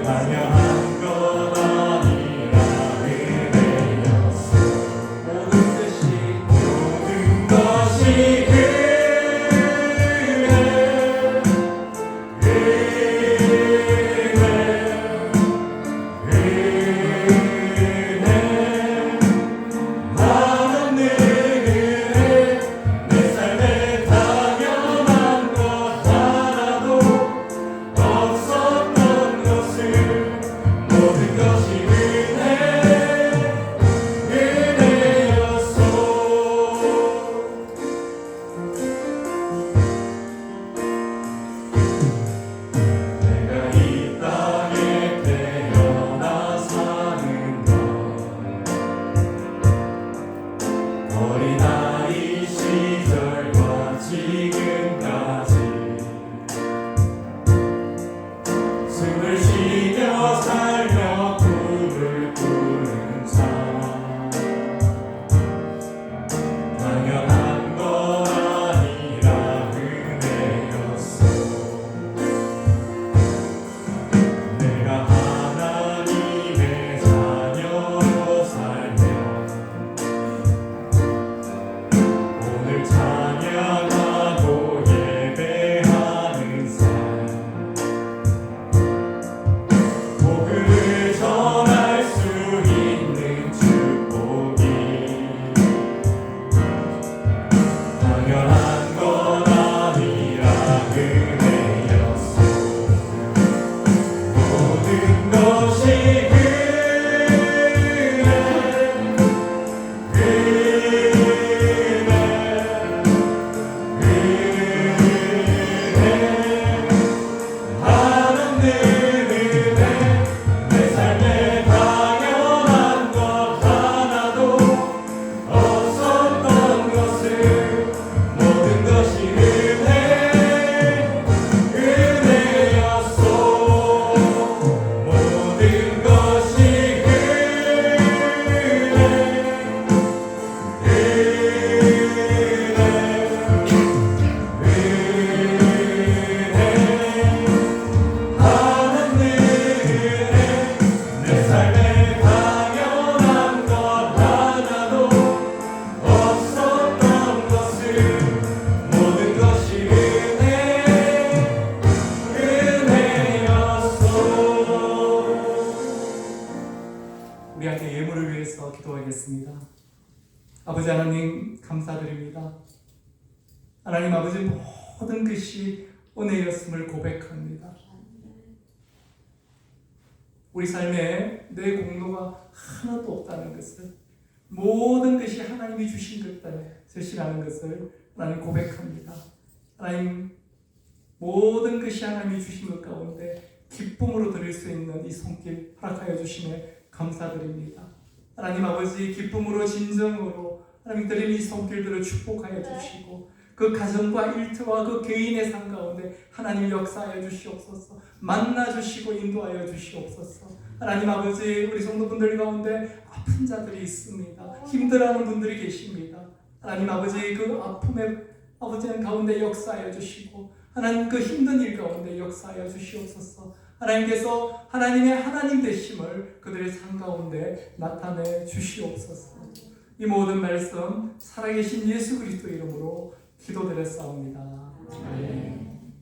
당연한 것 아니라 은혜였소. 모든 것이 어린아이 시절과 지금까지 숨을 쉬며 살며 꿈을 꾸는 삶 당연한 것 아니라 은혜였어. 내가 하나님의 자녀로 살며 오늘 찬양하고 예배하는 삶 복음을 전할 수 있는 축복이 당연한 것 아니라 은혜였어. 모든 것이 우리 함께 예물을 위해서 기도하겠습니다. 아버지 하나님 감사드립니다. 하나님 아버지 모든 것이 은혜였음을 고백합니다. 우리 삶에 내 공로가 하나도 없다는 것을, 모든 것이 하나님이 주신 것이라는 것을 하나님 고백합니다. 하나님 모든 것이 하나님이 주신 것 가운데 기쁨으로 드릴 수 있는 이 손길 허락하여 주심에 감사드립니다. 하나님 아버지 기쁨으로 진정으로 하나님 드린 이 손길들을 축복하여 주시고 그 가정과 일터와 그 개인의 삶 가운데 하나님 역사하여 주시옵소서. 만나 주시고 인도하여 주시옵소서. 하나님 아버지 우리 성도분들 가운데 아픈 자들이 있습니다. 힘들어하는 분들이 계십니다. 하나님 아버지 그 아픔의 아버지 가운데 역사하여 주시고 하나님 그 힘든 일 가운데 역사하여 주시옵소서. 하나님께서 하나님의 하나님 되심을 그들의 삶 가운데 나타내 주시옵소서. 이 모든 말씀 살아계신 예수 그리스도 이름으로 기도드렸사옵니다. 아멘.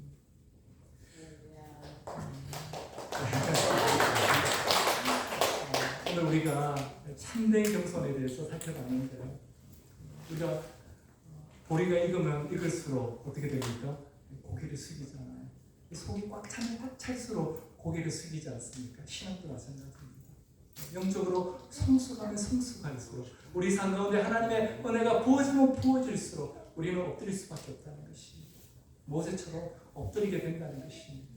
오늘 우리가 참된 겸손에 대해서 살펴봤는데요. 우리가 보리가 익으면 익을수록 어떻게 됩니까? 고개를 숙이잖아요. 속이 꽉 찰수록 고개를 숙이지 않습니까? 신학도 마찬가지입니다. 영적으로 성숙하면 성숙할수록 우리 삶 가운데 하나님의 은혜가 부어지면 부어질수록 우리는 엎드릴 수밖에 없다는 것입니다. 모세처럼 엎드리게 된다는 것입니다.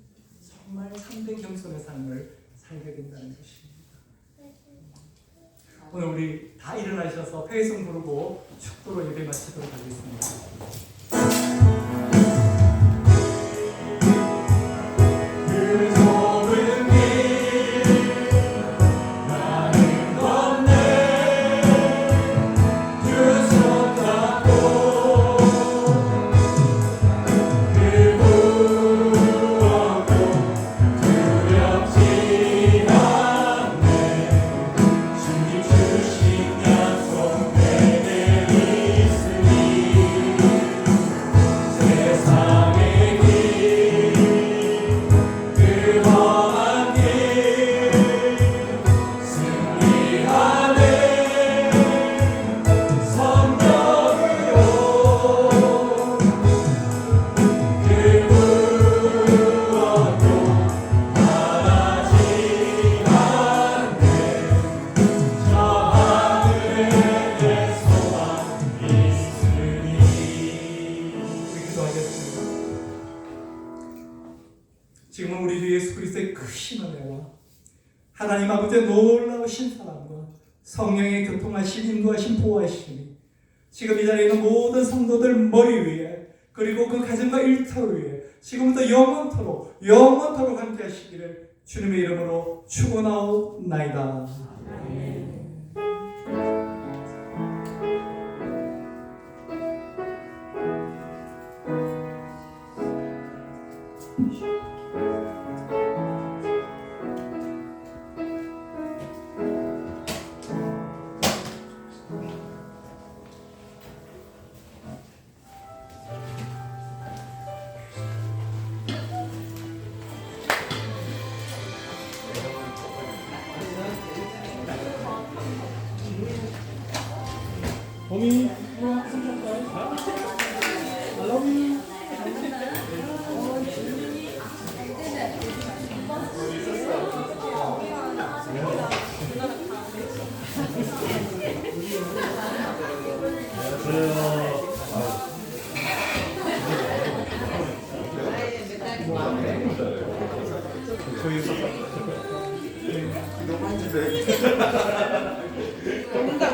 정말 참된 겸손의 삶을 살게 된다는 것입니다. 오늘 우리 다 일어나셔서 회성 부르고 축도로 예배 마치도록 하겠습니다. 두렵지 하나님 아버지의 놀라우신 사랑과 성령의 교통하신 인도하신 보호하심이 지금 이 자리에 있는 모든 성도들 머리 위에 그리고 그 가정과 일터 위에 지금부터 영원토록 함께 하시기를 주님의 이름으로 축원하옵나이다. 범이 I love you. 너무 힘든데. 운다.